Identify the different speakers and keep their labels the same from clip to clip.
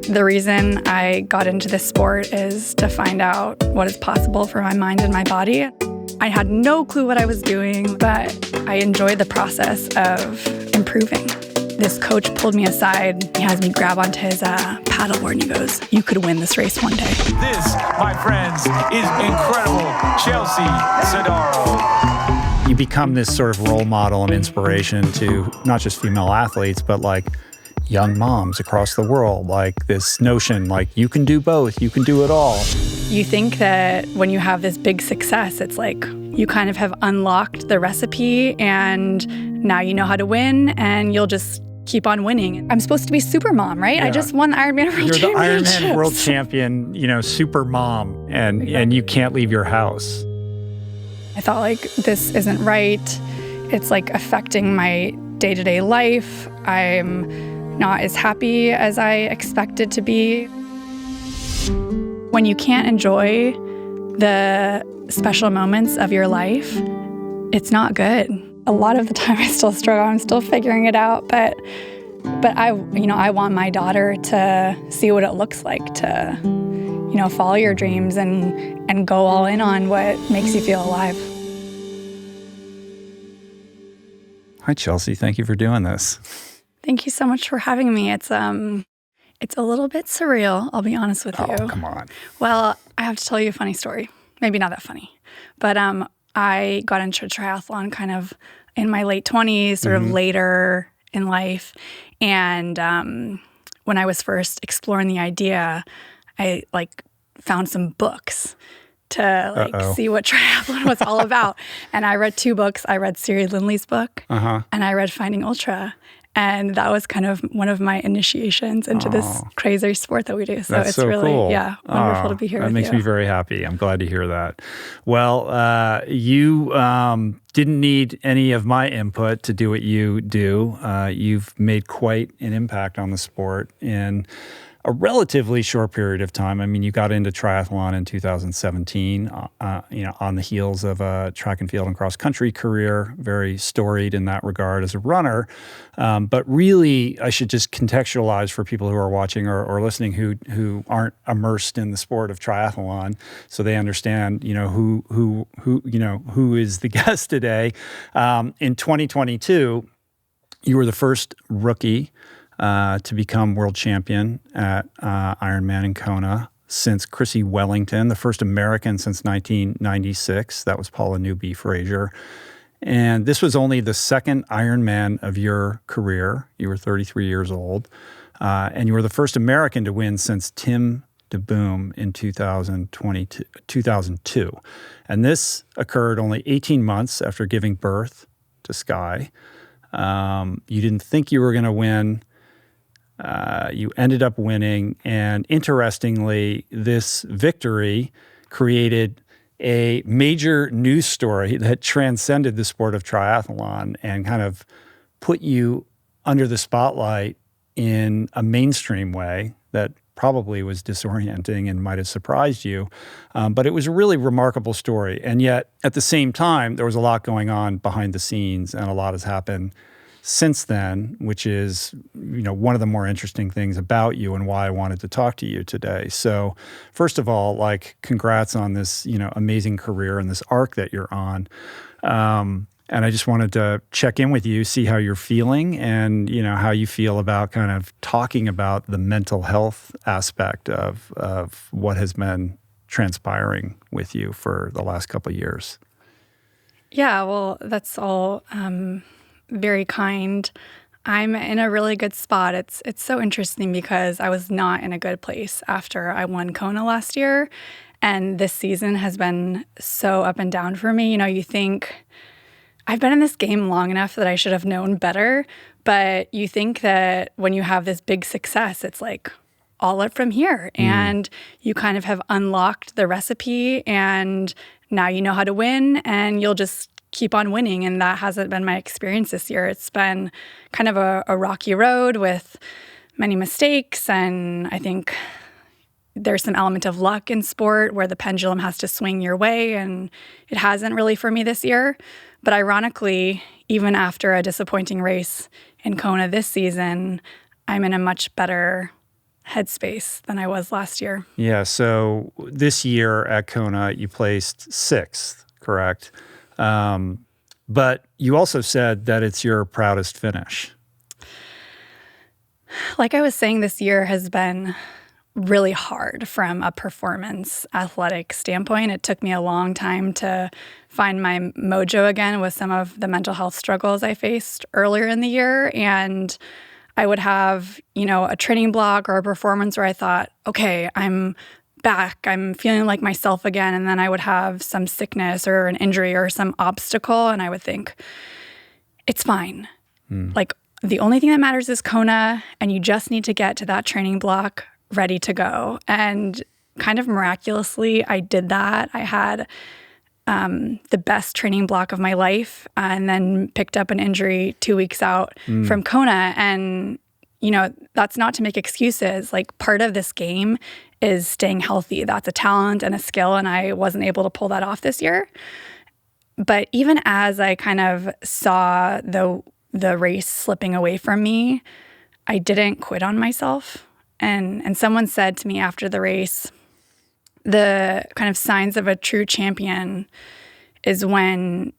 Speaker 1: The reason I got into this sport is to find out what is possible for my mind and my body. I had no clue what I was doing, but I enjoyed the process of improving. This coach pulled me aside. He has me grab onto his paddleboard and he goes, "You could win this race one day."
Speaker 2: This, my friends, is incredible Chelsea Sodaro.
Speaker 3: You become this sort of role model and inspiration to not just female athletes, but like young moms across the world. Like this notion, like you can do both, you can do it all.
Speaker 1: You think that when you have this big success, it's like you kind of have unlocked the recipe and now you know how to win and you'll just keep on winning. I'm supposed to be super mom, right?
Speaker 3: Yeah.
Speaker 1: I just won the Ironman World Championships.
Speaker 3: You're the Ironman World Champion, super mom, and you can't leave your house.
Speaker 1: I thought like, this isn't right. It's like affecting my day-to-day life. I'm not as happy as I expected to be. When you can't enjoy the special moments of your life, it's not good. A lot of the time I still struggle. I'm still figuring it out, but I want my daughter to see what it looks like to, follow your dreams and go all in on what makes you feel alive.
Speaker 3: Hi, Chelsea. Thank you for doing this.
Speaker 1: Thank you so much for having me. It's a little bit surreal, I'll be honest with you.
Speaker 3: Oh, come on.
Speaker 1: Well, I have to tell you a funny story. Maybe not that funny, but I got into triathlon kind of in my late 20s, sort of later in life. And when I was first exploring the idea, I found some books to see what triathlon was all about. And I read 2 books. I read Siri Lindley's book and I read Finding Ultra. And that was kind of one of my initiations into this crazy sport that we do. So
Speaker 3: That's
Speaker 1: it's
Speaker 3: so
Speaker 1: really,
Speaker 3: cool.
Speaker 1: Wonderful to be here with you.
Speaker 3: That makes me very happy. I'm glad to hear that. Well, you didn't need any of my input to do what you do. You've made quite an impact on the sport in a relatively short period of time. I mean, you got into triathlon in 2017, on the heels of a track and field and cross country career, very storied in that regard as a runner. But really, I should just contextualize for people who are watching or listening who aren't immersed in the sport of triathlon, so they understand, who is the guest today. In 2022, you were the first rookie to become world champion at Ironman in Kona since Chrissy Wellington, the first American since 1996. That was Paula Newby Frazier. And this was only the second Ironman of your career. You were 33 years old. And you were the first American to win since Tim DeBoom in 2002. And this occurred only 18 months after giving birth to Sky. You didn't think you were going to win. You ended up winning, and interestingly, this victory created a major news story that transcended the sport of triathlon and kind of put you under the spotlight in a mainstream way that probably was disorienting and might have surprised you. But it was a really remarkable story. And yet, at the same time, there was a lot going on behind the scenes, and a lot has happened since then, which is, one of the more interesting things about you and why I wanted to talk to you today. So first of all, congrats on this, amazing career and this arc that you're on. And I just wanted to check in with you, see how you're feeling and, how you feel about kind of talking about the mental health aspect of what has been transpiring with you for the last couple of years.
Speaker 1: Yeah, well, that's all very kind. I'm in a really good spot. It's so interesting because I was not in a good place after I won Kona last year. And this season has been so up and down for me. You think I've been in this game long enough that I should have known better. But you think that when you have this big success, it's like all up from here. And you kind of have unlocked the recipe and now you know how to win and you'll just keep on winning. And that hasn't been my experience this year. It's been kind of a rocky road with many mistakes. And I think there's some element of luck in sport where the pendulum has to swing your way. And it hasn't really for me this year. But ironically, even after a disappointing race in Kona this season, I'm in a much better headspace than I was last year.
Speaker 3: Yeah. So this year at Kona, you placed 6th, correct? But you also said that it's your proudest finish.
Speaker 1: Like I was saying, this year has been really hard from a performance athletic standpoint. It took me a long time to find my mojo again with some of the mental health struggles I faced earlier in the year. And I would have, a training block or a performance where I thought, okay, I'm back, I'm feeling like myself again. And then I would have some sickness or an injury or some obstacle. And I would think, it's fine. Like the only thing that matters is Kona, and you just need to get to that training block ready to go. And kind of miraculously, I did that. I had the best training block of my life, and then picked up an injury 2 weeks out from Kona. And, that's not to make excuses. Like, part of this game is staying healthy. That's a talent and a skill, and I wasn't able to pull that off this year. But even as I kind of saw the race slipping away from me, I didn't quit on myself. And someone said to me after the race, the kind of signs of a true champion is when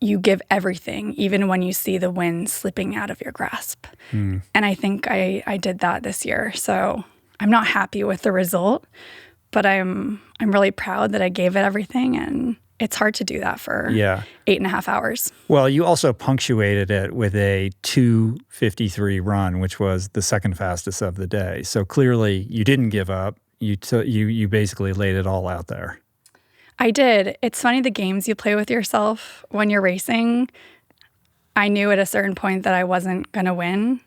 Speaker 1: you give everything, even when you see the wind slipping out of your grasp. And I think I did that this year. So I'm not happy with the result, but I'm really proud that I gave it everything. And it's hard to do that for 8.5 hours. Well,
Speaker 3: you also punctuated it with a 2:53 run, which was the second fastest of the day. So clearly you didn't give up. You basically laid it all out there.
Speaker 1: I did. It's funny, the games you play with yourself when you're racing. I knew at a certain point that I wasn't going to win,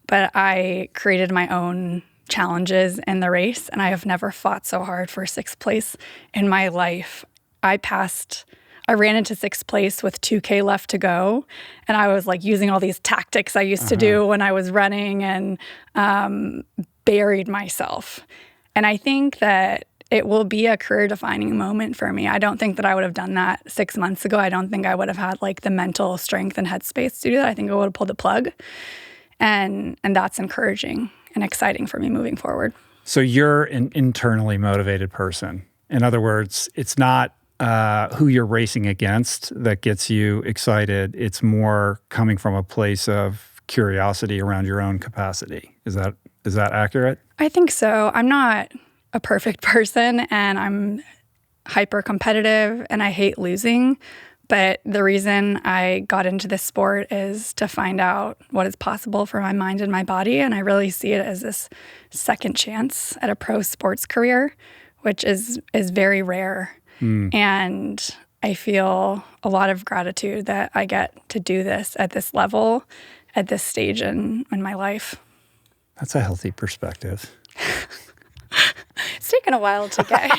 Speaker 1: but I created my own challenges in the race, and I have never fought so hard for 6th place in my life. I ran into 6th place with 2K left to go, and I was like using all these tactics I used to do when I was running, and buried myself. And I think that it will be a career-defining moment for me. I don't think that I would have done that 6 months ago. I don't think I would have had like the mental strength and headspace to do that. I think I would have pulled the plug. And that's encouraging and exciting for me moving forward.
Speaker 3: So you're an internally motivated person. In other words, it's not who you're racing against that gets you excited. It's more coming from a place of curiosity around your own capacity. Is that accurate?
Speaker 1: I think so. I'm not a perfect person, and I'm hyper competitive, and I hate losing. But the reason I got into this sport is to find out what is possible for my mind and my body. And I really see it as this second chance at a pro sports career, which is very rare. And I feel a lot of gratitude that I get to do this at this level, at this stage in my life.
Speaker 3: That's a healthy perspective.
Speaker 1: It's taken a while to get.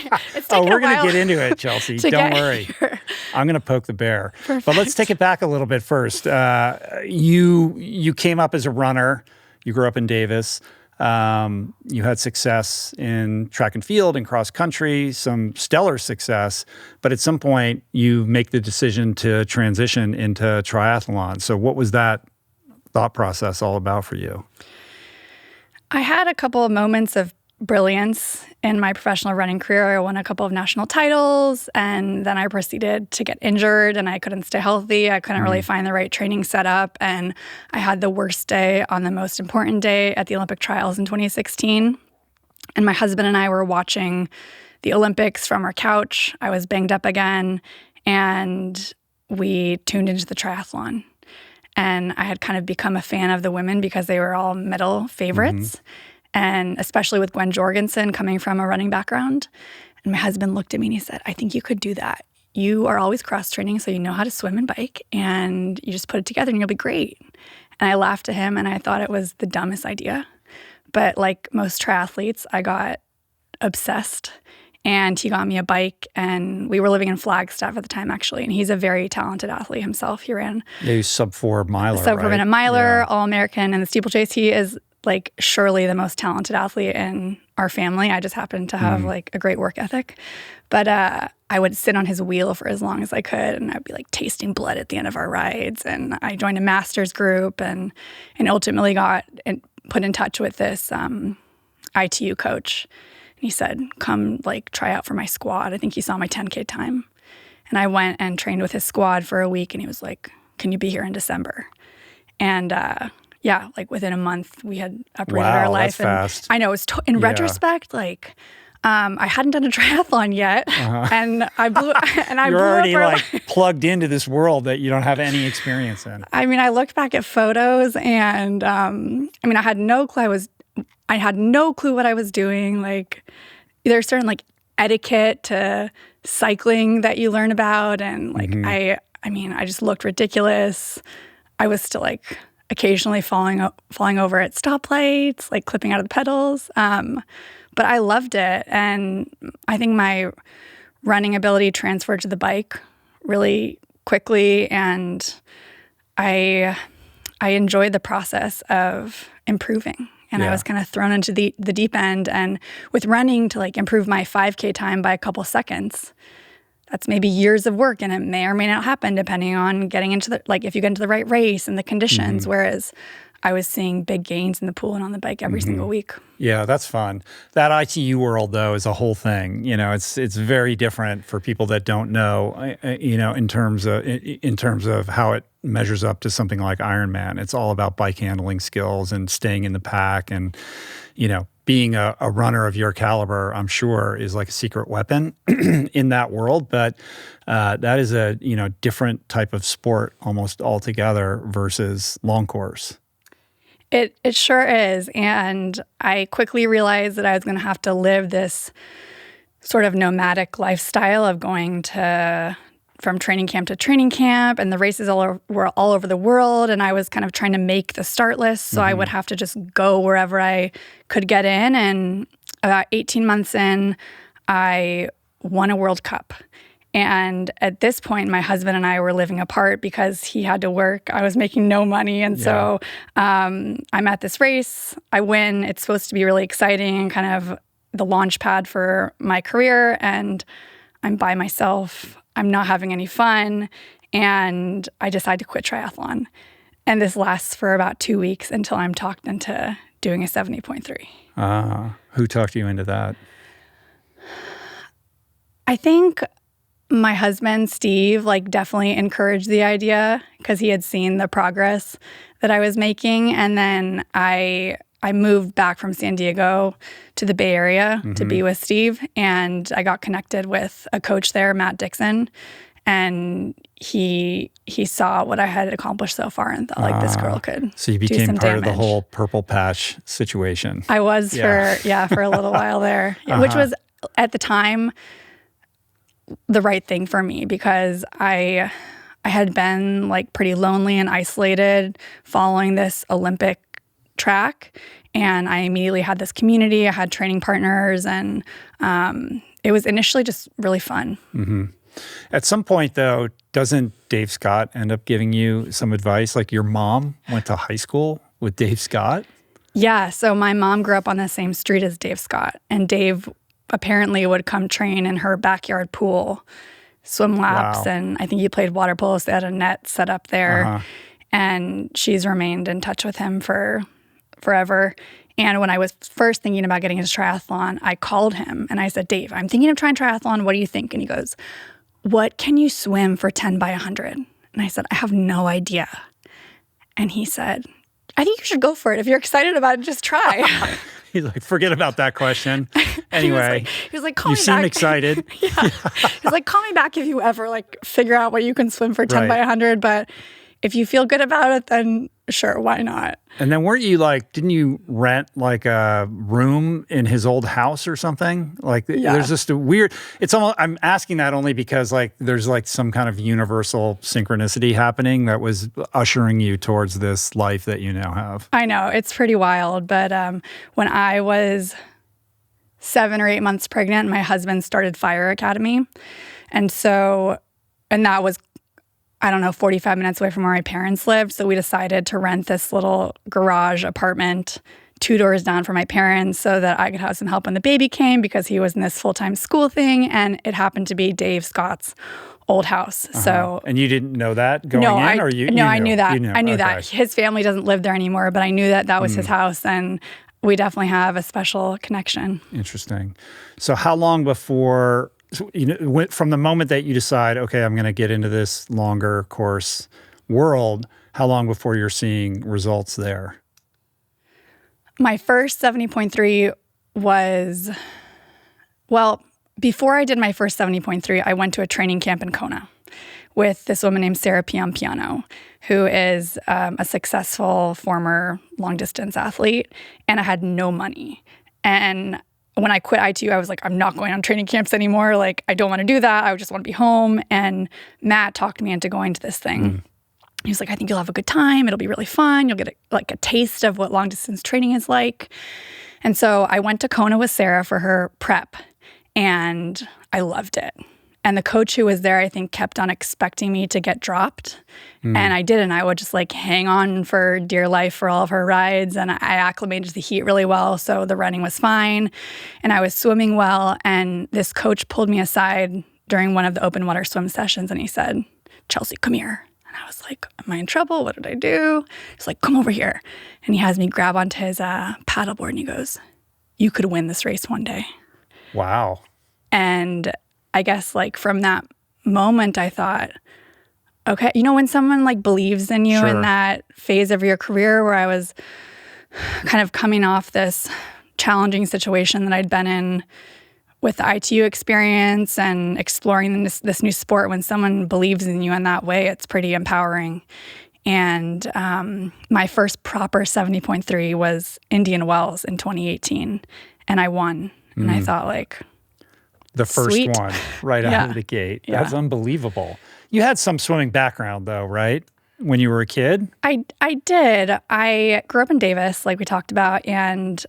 Speaker 3: We're going to get into it, Chelsea. Don't worry. Here. I'm going to poke the bear.
Speaker 1: Perfect.
Speaker 3: But let's take it back a little bit first. You came up as a runner. You grew up in Davis. You had success in track and field and cross country, some stellar success. But at some point, you make the decision to transition into triathlon. So what was that thought process all about for you?
Speaker 1: I had a couple of moments of brilliance in my professional running career. I won a couple of national titles, and then I proceeded to get injured, and I couldn't stay healthy. I couldn't really find the right training setup, and I had the worst day on the most important day at the Olympic trials in 2016. And my husband and I were watching the Olympics from our couch. I was banged up again, and we tuned into the triathlon. And I had kind of become a fan of the women because they were all medal favorites. And especially with Gwen Jorgensen coming from a running background. And my husband looked at me and he said, I think you could do that. You are always cross-training, so you know how to swim and bike, and you just put it together and you'll be great. And I laughed at him, and I thought it was the dumbest idea. But like most triathletes, I got obsessed, and he got me a bike, and we were living in Flagstaff at the time, actually. And he's a very talented athlete himself. He ran
Speaker 3: he's sub-4 miler,
Speaker 1: sub-4 minute miler, All-American in the steeplechase. He is like surely the most talented athlete in our family. I just happened to have like a great work ethic. But I would sit on his wheel for as long as I could, and I'd be like tasting blood at the end of our rides. And I joined a master's group and ultimately got put in touch with this ITU coach. And he said, come like try out for my squad. I think he saw my 10K time. And I went and trained with his squad for a week, and he was like, can you be here in December? And yeah, like within a month, we had uprooted our life.
Speaker 3: That's fast.
Speaker 1: I know, it's in retrospect, like I hadn't done a triathlon yet, and I blew
Speaker 3: You're already like plugged into this world that you don't have any experience in.
Speaker 1: I mean, I looked back at photos, and I mean, I had no clue what I was doing. Like, there's certain like etiquette to cycling that you learn about, and like I mean, I just looked ridiculous. I was still like occasionally falling over at stoplights, like clipping out of the pedals. But I loved it, and I think my running ability transferred to the bike really quickly, and I enjoyed the process of improving. And I was kind of thrown into the deep end. And with running, to like improve my 5K time by a couple seconds, that's maybe years of work, and it may or may not happen depending on getting into if you get into the right race and the conditions. Whereas I was seeing big gains in the pool and on the bike every single week. Yeah,
Speaker 3: that's fun. That ITU world, though, is a whole thing. You know, it's very different for people that don't know. You know, in terms of how it measures up to something like Ironman. It's all about bike handling skills and staying in the pack, and you know, being a runner of your caliber, I'm sure, is like a secret weapon in that world. But that is a different type of sport almost altogether versus long course.
Speaker 1: It sure is. And I quickly realized that I was going to have to live this sort of nomadic lifestyle of going from training camp to training camp, and the races were all over the world, and I was kind of trying to make the start list, so I would have to just go wherever I could get in. And about 18 months in, I won a World Cup. And at this point, my husband and I were living apart because he had to work. I was making no money. And so I'm at this race. I win. It's supposed to be really exciting and kind of the launch pad for my career. And I'm by myself. I'm not having any fun. And I decide to quit triathlon. And this lasts for about 2 weeks until I'm talked into doing a 70.3.
Speaker 3: Who talked you into that?
Speaker 1: I think my husband, Steve, definitely encouraged the idea because he had seen the progress that I was making. And then I moved back from San Diego to the Bay Area to be with Steve. And I got connected with a coach there, Matt Dixon. And he saw what I had accomplished so far and thought, this girl could
Speaker 3: So you became
Speaker 1: do some
Speaker 3: part
Speaker 1: damage.
Speaker 3: of the whole purple patch situation.
Speaker 1: I was for a little while there, which was at the time the right thing for me because I had been pretty lonely and isolated following this Olympic track, and I immediately had this community. I had training partners, and it was initially just really fun.
Speaker 3: Mm-hmm. At some point, though, doesn't Dave Scott end up giving you some advice? Like your mom went to high school with Dave Scott?
Speaker 1: Yeah, so my mom grew up on the same street as Dave Scott, and Dave apparently would come train in her backyard pool, swim laps, and I think he played water polo, so they had a net set up there. And she's remained in touch with him for forever. And when I was first thinking about getting into triathlon, I called him and I said, Dave, I'm thinking of trying triathlon. What do you think? And he goes, what can you swim for 10 by 100? And I said, I have no idea. And he said, I think you should go for it. If you're excited about it, just try.
Speaker 3: He's like, forget about that question. Anyway,
Speaker 1: he was like, call me back.
Speaker 3: You seem excited.
Speaker 1: He's like, call me back if you ever figure out what you can swim for 10 by 100. But if you feel good about it, then sure, why not?
Speaker 3: And then weren't you didn't you rent a room in his old house or something? There's just a weird, it's almost, I'm asking that only because there's some kind of universal synchronicity happening that was ushering you towards this life that you now have.
Speaker 1: I know, it's pretty wild. But when I was 7 or 8 months pregnant, my husband started Fire Academy. And that was, 45 minutes away from where my parents lived. So we decided to rent this little garage apartment 2 doors down from my parents so that I could have some help when the baby came because he was in this full-time school thing. And it happened to be Dave Scott's old house. So,
Speaker 3: and you didn't know that going in?
Speaker 1: I knew that. I knew that. His family doesn't live there anymore, but I knew that was his house. And we definitely have a special connection.
Speaker 3: Interesting. So how long before, from the moment that you decide, okay, I'm going to get into this longer course world, how long before you're seeing results there?
Speaker 1: My first 70.3 was, well, before I did my first 70.3, I went to a training camp in Kona with this woman named Sarah Piampiano, who is a successful former long-distance athlete, and I had no money. And when I quit ITU, I was like, I'm not going on training camps anymore. Like, I don't want to do that. I just want to be home. And Matt talked me into going to this thing. He was like, I think you'll have a good time. It'll be really fun. You'll get a taste of what long-distance training is like. And so I went to Kona with Sarah for her prep, and I loved it. And the coach who was there, I think, kept on expecting me to get dropped. And I didn't. I would just hang on for dear life for all of her rides. And I acclimated to the heat really well. So the running was fine. And I was swimming well. And this coach pulled me aside during one of the open water swim sessions. And he said, Chelsea, come here. And I was like, am I in trouble? What did I do? He's like, come over here. And he has me grab onto his paddleboard. And he goes, you could win this race one day.
Speaker 3: Wow.
Speaker 1: And I guess from that moment, I thought, okay, when someone believes in you in that phase of your career where I was kind of coming off this challenging situation that I'd been in with the ITU experience and exploring this new sport, when someone believes in you in that way, it's pretty empowering. And my first proper 70.3 was Indian Wells in 2018, and I won. And I thought
Speaker 3: the first
Speaker 1: sweet.
Speaker 3: one right out of the gate. That's unbelievable. You had some swimming background though, right? When you were a kid?
Speaker 1: I did. I grew up in Davis, like we talked about, and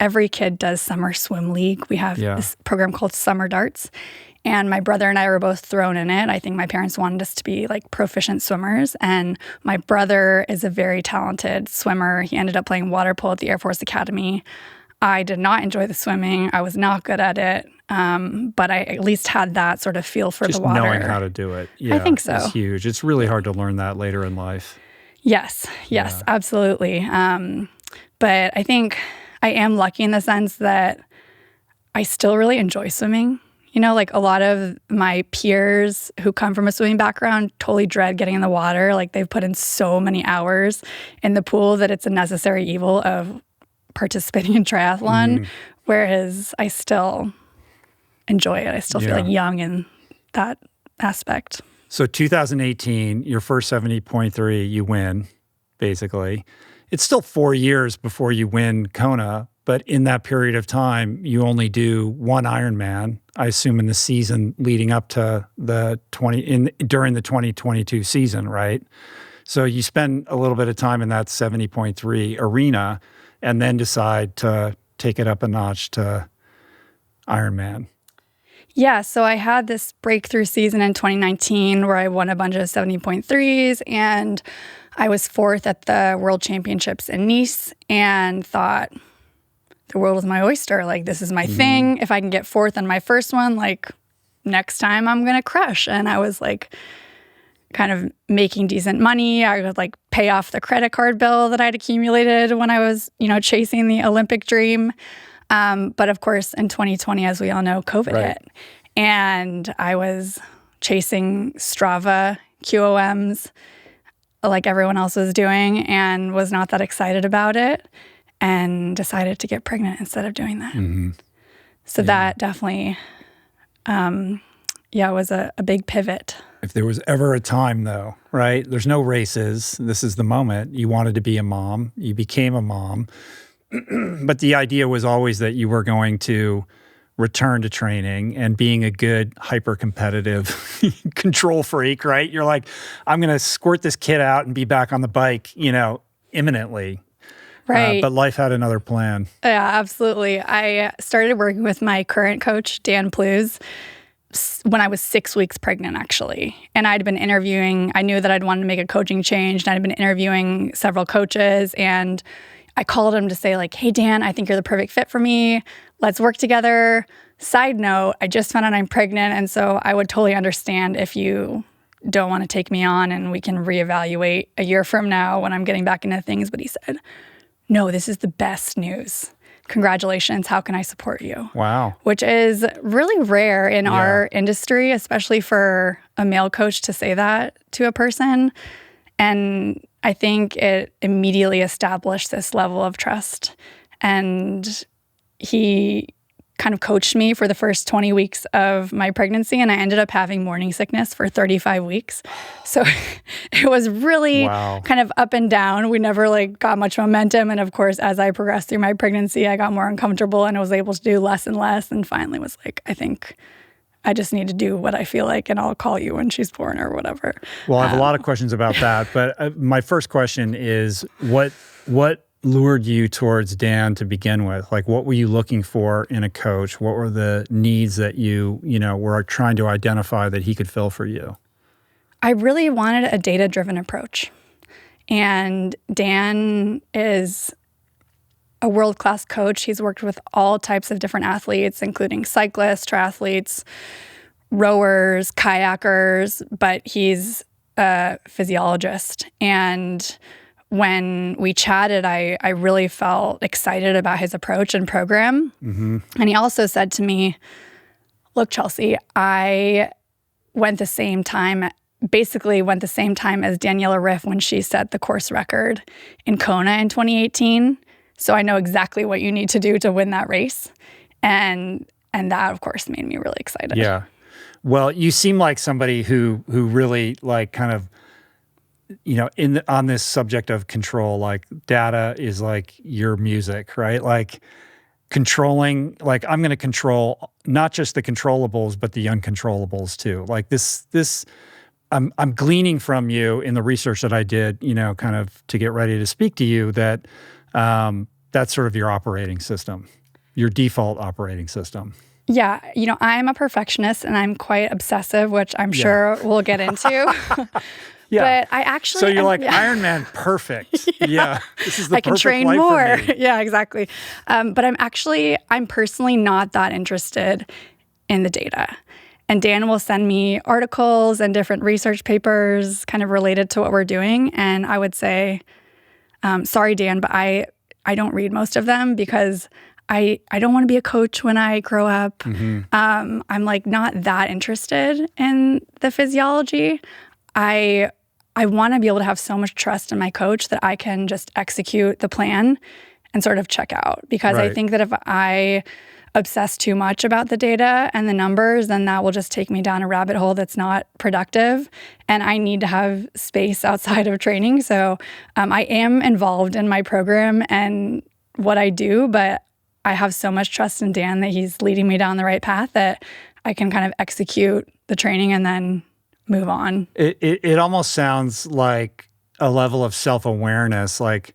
Speaker 1: every kid does summer swim league. We have this program called Summer Darts, and my brother and I were both thrown in it. I think my parents wanted us to be proficient swimmers, and my brother is a very talented swimmer. He ended up playing water polo at the Air Force Academy. I did not enjoy the swimming. I was not good at it, but I at least had that sort of feel for
Speaker 3: just
Speaker 1: the water.
Speaker 3: Knowing how to do it. Yeah,
Speaker 1: I think so.
Speaker 3: It's huge. It's really hard to learn that later in life.
Speaker 1: Yes, absolutely. But I think I am lucky in the sense that I still really enjoy swimming. A lot of my peers who come from a swimming background totally dread getting in the water. They've put in so many hours in the pool that it's a necessary evil of participating in triathlon, whereas I still enjoy it. I still feel young in that aspect.
Speaker 3: So 2018, your first 70.3, you win, basically. It's still 4 years before you win Kona, but in that period of time, you only do one Ironman, I assume in the season leading up to during the 2022 season, right? So you spend a little bit of time in that 70.3 arena and then decide to take it up a notch to Ironman.
Speaker 1: Yeah, so I had this breakthrough season in 2019 where I won a bunch of 70.3s, and I was fourth at the World Championships in Nice and thought, the world is my oyster. This is my thing. If I can get fourth on my first one, next time I'm going to crush. And I was kind of making decent money. I would pay off the credit card bill that I'd accumulated when I was, chasing the Olympic dream. But of course, in 2020, as we all know, COVID hit. And I was chasing Strava QOMs like everyone else was doing and was not that excited about it and decided to get pregnant instead of doing that. So that definitely, was a big pivot.
Speaker 3: If there was ever a time, though, right? There's no races. This is the moment. You wanted to be a mom. You became a mom. But the idea was always that you were going to return to training and being a good, hyper-competitive control freak, right? You're like, I'm going to squirt this kid out and be back on the bike, imminently.
Speaker 1: Right.
Speaker 3: But life had another plan.
Speaker 1: Yeah, absolutely. I started working with my current coach, Dan Plews, when I was 6 weeks pregnant, actually. And I'd been interviewing. I knew that I'd wanted to make a coaching change, and I'd been interviewing several coaches. And I called him to say, hey, Dan, I think you're the perfect fit for me. Let's work together. Side note, I just found out I'm pregnant, and so I would totally understand if you don't want to take me on, and we can reevaluate a year from now when I'm getting back into things. But he said, no, this is the best news. Congratulations. How can I support you?
Speaker 3: Wow.
Speaker 1: Which is really rare in our industry, especially for a male coach to say that to a person. And I think it immediately established this level of trust. And he kind of coached me for the first 20 weeks of my pregnancy, and I ended up having morning sickness for 35 weeks. So it was really kind of up and down. We never like got much momentum. And of course, as I progressed through my pregnancy, I got more uncomfortable and I was able to do less and less, and finally was like, I think I just need to do what I feel like, and I'll call you when she's born or whatever.
Speaker 3: Well, I have a lot of questions about that, but my first question is what lured you towards Dan to begin with? Like, what were you looking for in a coach? What were the needs that you were trying to identify that he could fill for you?
Speaker 1: I really wanted a data-driven approach. And Dan is a world-class coach. He's worked with all types of different athletes, including cyclists, triathletes, rowers, kayakers, but he's a physiologist. And when we chatted, I really felt excited about his approach and program. Mm-hmm. And he also said to me, look, Chelsea, I went the same time as Daniela Riff when she set the course record in Kona in 2018. So I know exactly what you need to do to win that race. And that, of course, made me really excited.
Speaker 3: Yeah. Well, you seem like somebody who really like kind of, on this subject of control, like data is like your music, right? Like controlling, like I'm going to control not just the controllables, but the uncontrollables too. Like this, I'm gleaning from you in the research that I did, kind of to get ready to speak to you, that that's sort of your operating system, your default operating system.
Speaker 1: Yeah. I'm a perfectionist and I'm quite obsessive, which I'm sure we'll get into. Yeah. But I actually...
Speaker 3: So you're like, Ironman, perfect. Yeah. This is the
Speaker 1: I can
Speaker 3: perfect
Speaker 1: train
Speaker 3: life
Speaker 1: more.
Speaker 3: for me.
Speaker 1: Yeah, exactly. But I'm personally not that interested in the data. And Dan will send me articles and different research papers kind of related to what we're doing. And I would say, sorry, Dan, but I don't read most of them because I don't want to be a coach when I grow up. Mm-hmm. I'm like not that interested in the physiology. I want to be able to have so much trust in my coach that I can just execute the plan and sort of check out. Because I think that if I obsess too much about the data and the numbers, then that will just take me down a rabbit hole that's not productive. And I need to have space outside of training. So I am involved in my program and what I do, but I have so much trust in Dan that he's leading me down the right path that I can kind of execute the training and then move on.
Speaker 3: It almost sounds like a level of self-awareness. Like,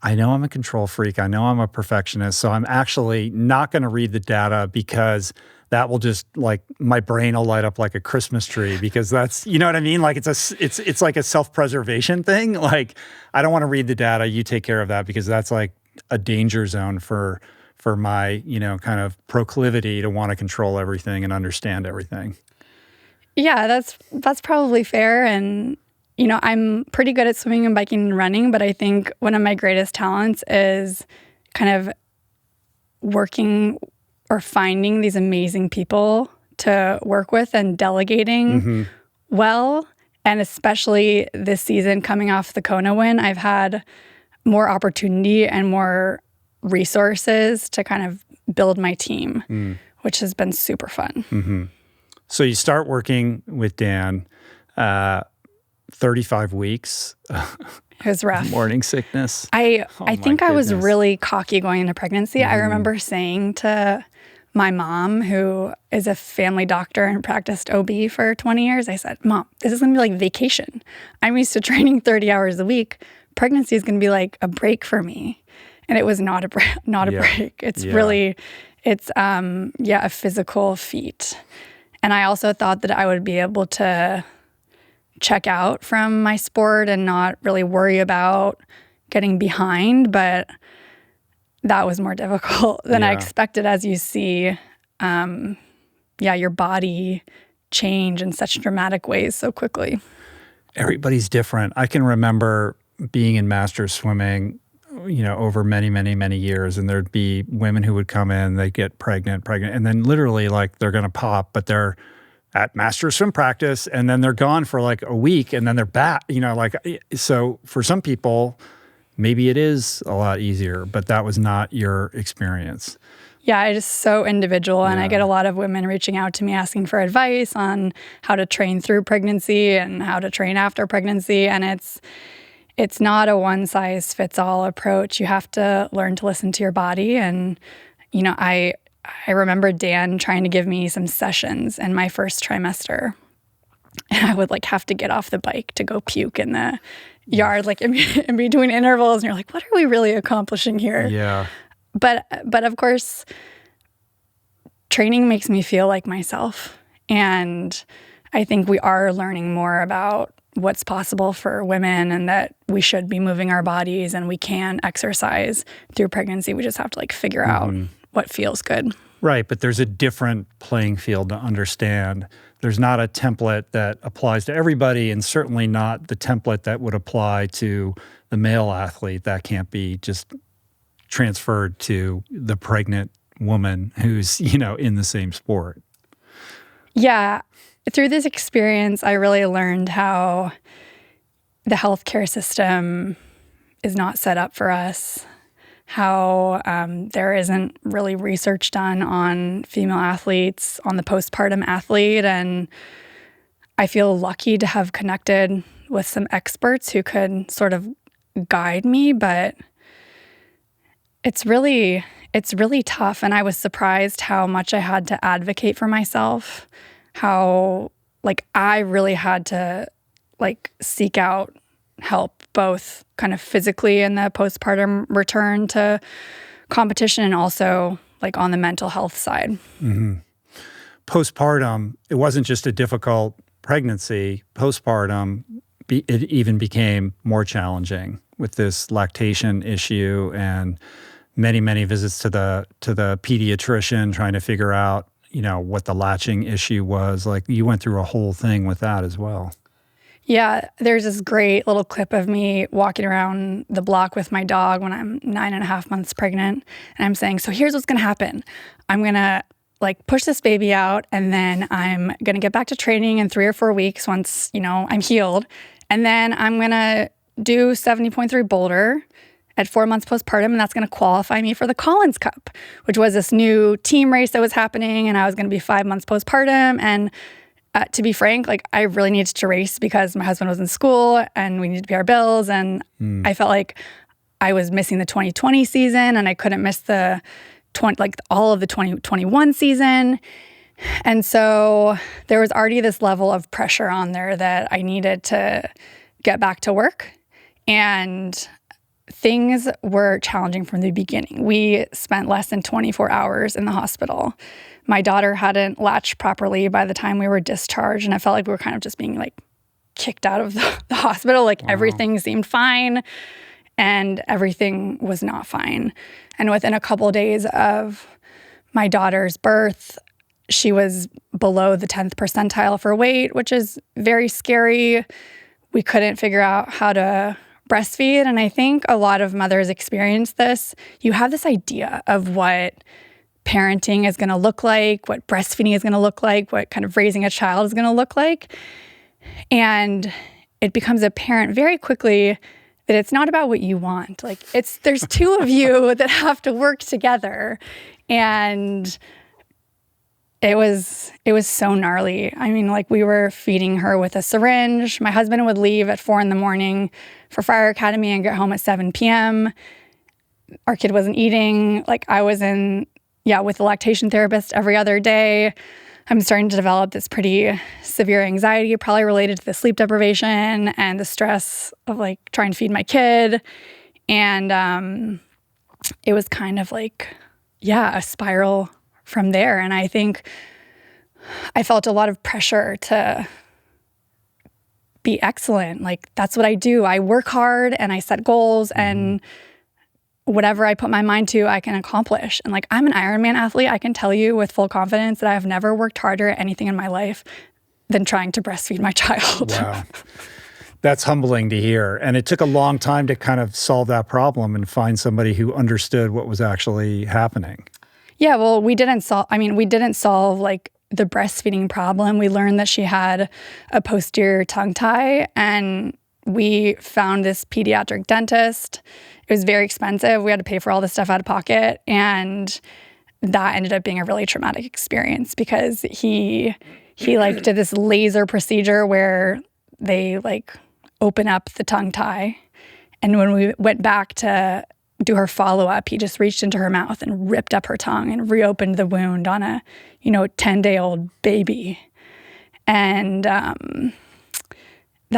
Speaker 3: I know I'm a control freak. I know I'm a perfectionist. So I'm actually not going to read the data because that will just like my brain will light up like a Christmas tree because that's, you know what I mean? Like it's like a self-preservation thing. Like, I don't want to read the data. You take care of that because that's like a danger zone for my, kind of proclivity to want to control everything and understand everything.
Speaker 1: Yeah, that's probably fair. And, I'm pretty good at swimming and biking and running, but I think one of my greatest talents is kind of working or finding these amazing people to work with and delegating well. And especially this season coming off the Kona win, I've had more opportunity and more resources to kind of build my team, which has been super fun.
Speaker 3: Mm-hmm. So you start working with Dan, 35 weeks.
Speaker 1: It was rough.
Speaker 3: Morning sickness.
Speaker 1: I think I was really cocky going into pregnancy. I remember saying to my mom, who is a family doctor and practiced OB for 20 years, I said, Mom, this is going to be like vacation. I'm used to training 30 hours a week. Pregnancy is going to be like a break for me. And it was not a break. It's really, a physical feat. And I also thought that I would be able to check out from my sport and not really worry about getting behind, but that was more difficult than I expected as you see, your body change in such dramatic ways so quickly.
Speaker 3: Everybody's different. I can remember being in masters swimming over many, many, many years. And there'd be women who would come in, they'd get pregnant, and then literally like they're going to pop, but they're at master swim practice and then they're gone for like a week and then they're back, so for some people, maybe it is a lot easier, but that was not your experience.
Speaker 1: Yeah, it is so individual. And I get a lot of women reaching out to me asking for advice on how to train through pregnancy and how to train after pregnancy. And it's not a one-size-fits-all approach. You have to learn to listen to your body. And, I remember Dan trying to give me some sessions in my first trimester. And I would like have to get off the bike to go puke in the yard, like in between intervals. And you're like, what are we really accomplishing here?
Speaker 3: Yeah.
Speaker 1: But of course, training makes me feel like myself. And I think we are learning more about what's possible for women and that we should be moving our bodies and we can exercise through pregnancy. We just have to like figure out what feels good.
Speaker 3: Right, but there's a different playing field to understand. There's not a template that applies to everybody, and certainly not the template that would apply to the male athlete. That can't be just transferred to the pregnant woman who's, in the same sport.
Speaker 1: Yeah. Through this experience, I really learned how the healthcare system is not set up for us, how there isn't really research done on female athletes, on the postpartum athlete. And I feel lucky to have connected with some experts who could sort of guide me, but it's really tough. And I was surprised how much I had to advocate for myself, how like I really had to like seek out help, both kind of physically in the postpartum return to competition and also like on the mental health side.
Speaker 3: Mm-hmm. Postpartum, it wasn't just a difficult pregnancy. Postpartum, it even became more challenging with this lactation issue and many, many visits to the pediatrician trying to figure out, what the latching issue was. Like you went through a whole thing with that as well.
Speaker 1: Yeah, there's this great little clip of me walking around the block with my dog when I'm 9.5 months pregnant. And I'm saying, so here's what's going to happen. I'm going to like push this baby out and then I'm going to get back to training in 3 or 4 weeks once, I'm healed. And then I'm going to do 70.3 Boulder at 4 months postpartum, and that's going to qualify me for the Collins Cup, which was this new team race that was happening, and I was going to be 5 months postpartum. And to be frank, like I really needed to race because my husband was in school and we needed to pay our bills, and I felt like I was missing the 2020 season, and I couldn't miss the all of the 2021 season. And so there was already this level of pressure on there that I needed to get back to work, and things were challenging from the beginning. We spent less than 24 hours in the hospital. My daughter hadn't latched properly by the time we were discharged, and I felt like we were kind of just being like kicked out of the hospital. Like everything seemed fine, and everything was not fine. And within a couple of days of my daughter's birth, she was below the 10th percentile for weight, which is very scary. We couldn't figure out how to breastfeed. And I think a lot of mothers experience this. You have this idea of what parenting is going to look like, what breastfeeding is going to look like, what kind of raising a child is going to look like. And it becomes apparent very quickly that it's not about what you want. Like there's two of you that have to work together. And it was so gnarly. I mean, like we were feeding her with a syringe. My husband would leave at 4 a.m. for Fire Academy and get home at 7 p.m. Our kid wasn't eating. Like I was with a lactation therapist every other day. I'm starting to develop this pretty severe anxiety, probably related to the sleep deprivation and the stress of like trying to feed my kid. And it was kind of like, a spiral from there. And I think I felt a lot of pressure to be excellent. Like that's what I do. I work hard and I set goals, and whatever I put my mind to, I can accomplish. And like I'm an Ironman athlete. I can tell you with full confidence that I have never worked harder at anything in my life than trying to breastfeed my child.
Speaker 3: Wow. That's humbling to hear. And it took a long time to kind of solve that problem and find somebody who understood what was actually happening.
Speaker 1: Yeah, well, we didn't solve like the breastfeeding problem. We learned that she had a posterior tongue tie, and we found this pediatric dentist. It was very expensive. We had to pay for all this stuff out of pocket, and that ended up being a really traumatic experience because he like did this laser procedure where they like open up the tongue tie, and when we went back to do her follow-up, he just reached into her mouth and ripped up her tongue and reopened the wound on a 10-day-old baby. And that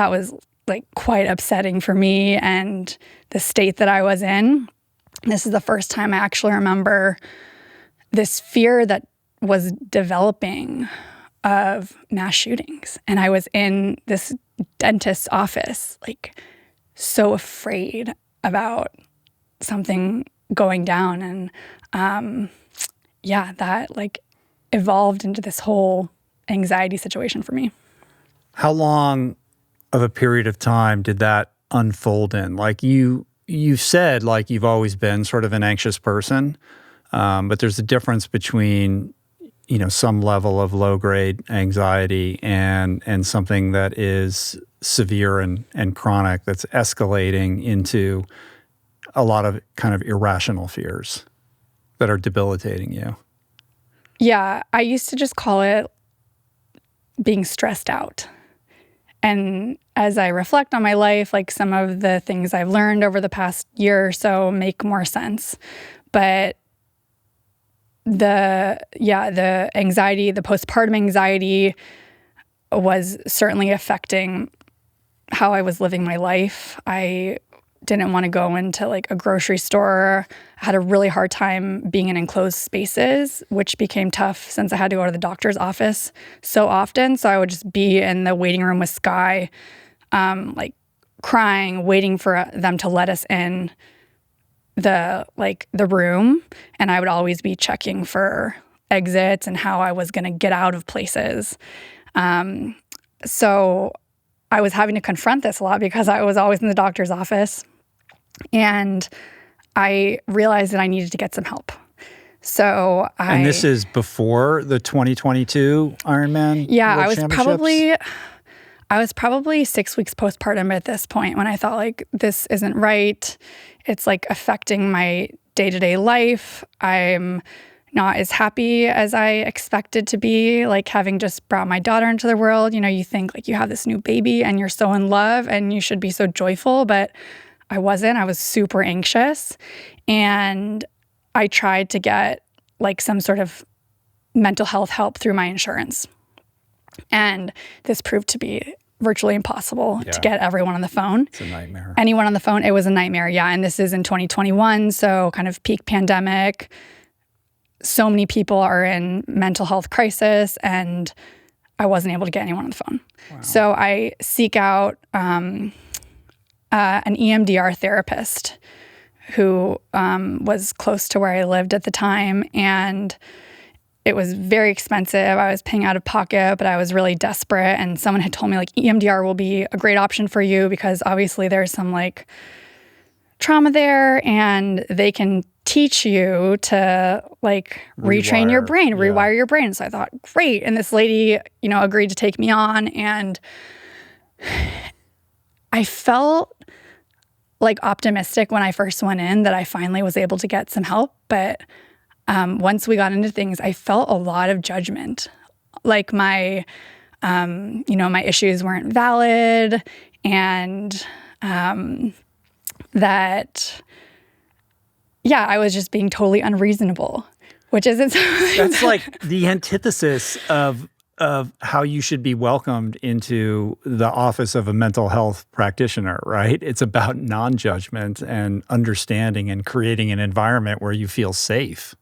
Speaker 1: was like quite upsetting for me and the state that I was in. This is the first time I actually remember this fear that was developing of mass shootings. And I was in this dentist's office, like so afraid about something going down. And that like evolved into this whole anxiety situation for me.
Speaker 3: How long of a period of time did that unfold in? Like you said, like you've always been sort of an anxious person, but there's a difference between, some level of low-grade anxiety and something that is severe and chronic that's escalating into a lot of kind of irrational fears that are debilitating you.
Speaker 1: Yeah, I used to just call it being stressed out. And as I reflect on my life, like some of the things I've learned over the past year or so make more sense. But the anxiety, the postpartum anxiety was certainly affecting how I was living my life. I didn't want to go into like a grocery store. I had a really hard time being in enclosed spaces, which became tough since I had to go to the doctor's office so often. So I would just be in the waiting room with Sky, like crying, waiting for them to let us in the room. And I would always be checking for exits and how I was going to get out of places. So I was having to confront this a lot because I was always in the doctor's office. And I realized that I needed to get some help. And
Speaker 3: this is before the 2022 Ironman?
Speaker 1: Yeah, I was probably 6 weeks postpartum at this point when I thought like, this isn't right. It's like affecting my day-to-day life. I'm not as happy as I expected to be, like having just brought my daughter into the world. You think like you have this new baby and you're so in love and you should be so joyful, but I wasn't. I was super anxious, and I tried to get like some sort of mental health help through my insurance. And this proved to be virtually impossible to get everyone on the phone.
Speaker 3: It's a nightmare.
Speaker 1: Anyone on the phone, it was a nightmare, yeah. And this is in 2021, so kind of peak pandemic. So many people are in mental health crisis, and I wasn't able to get anyone on the phone. Wow. So I seek out an EMDR therapist who was close to where I lived at the time, and it was very expensive. I was paying out of pocket, but I was really desperate, and someone had told me like EMDR will be a great option for you because obviously there's some like trauma there, and they can teach you to like retrain your brain, rewire your brain. So I thought, great. And this lady, agreed to take me on, and I felt like optimistic when I first went in that I finally was able to get some help. But once we got into things, I felt a lot of judgment. Like my issues weren't valid, and that I was just being totally unreasonable, which isn't something
Speaker 3: that's like the antithesis of how you should be welcomed into the office of a mental health practitioner, right? It's about non-judgment and understanding and creating an environment where you feel safe.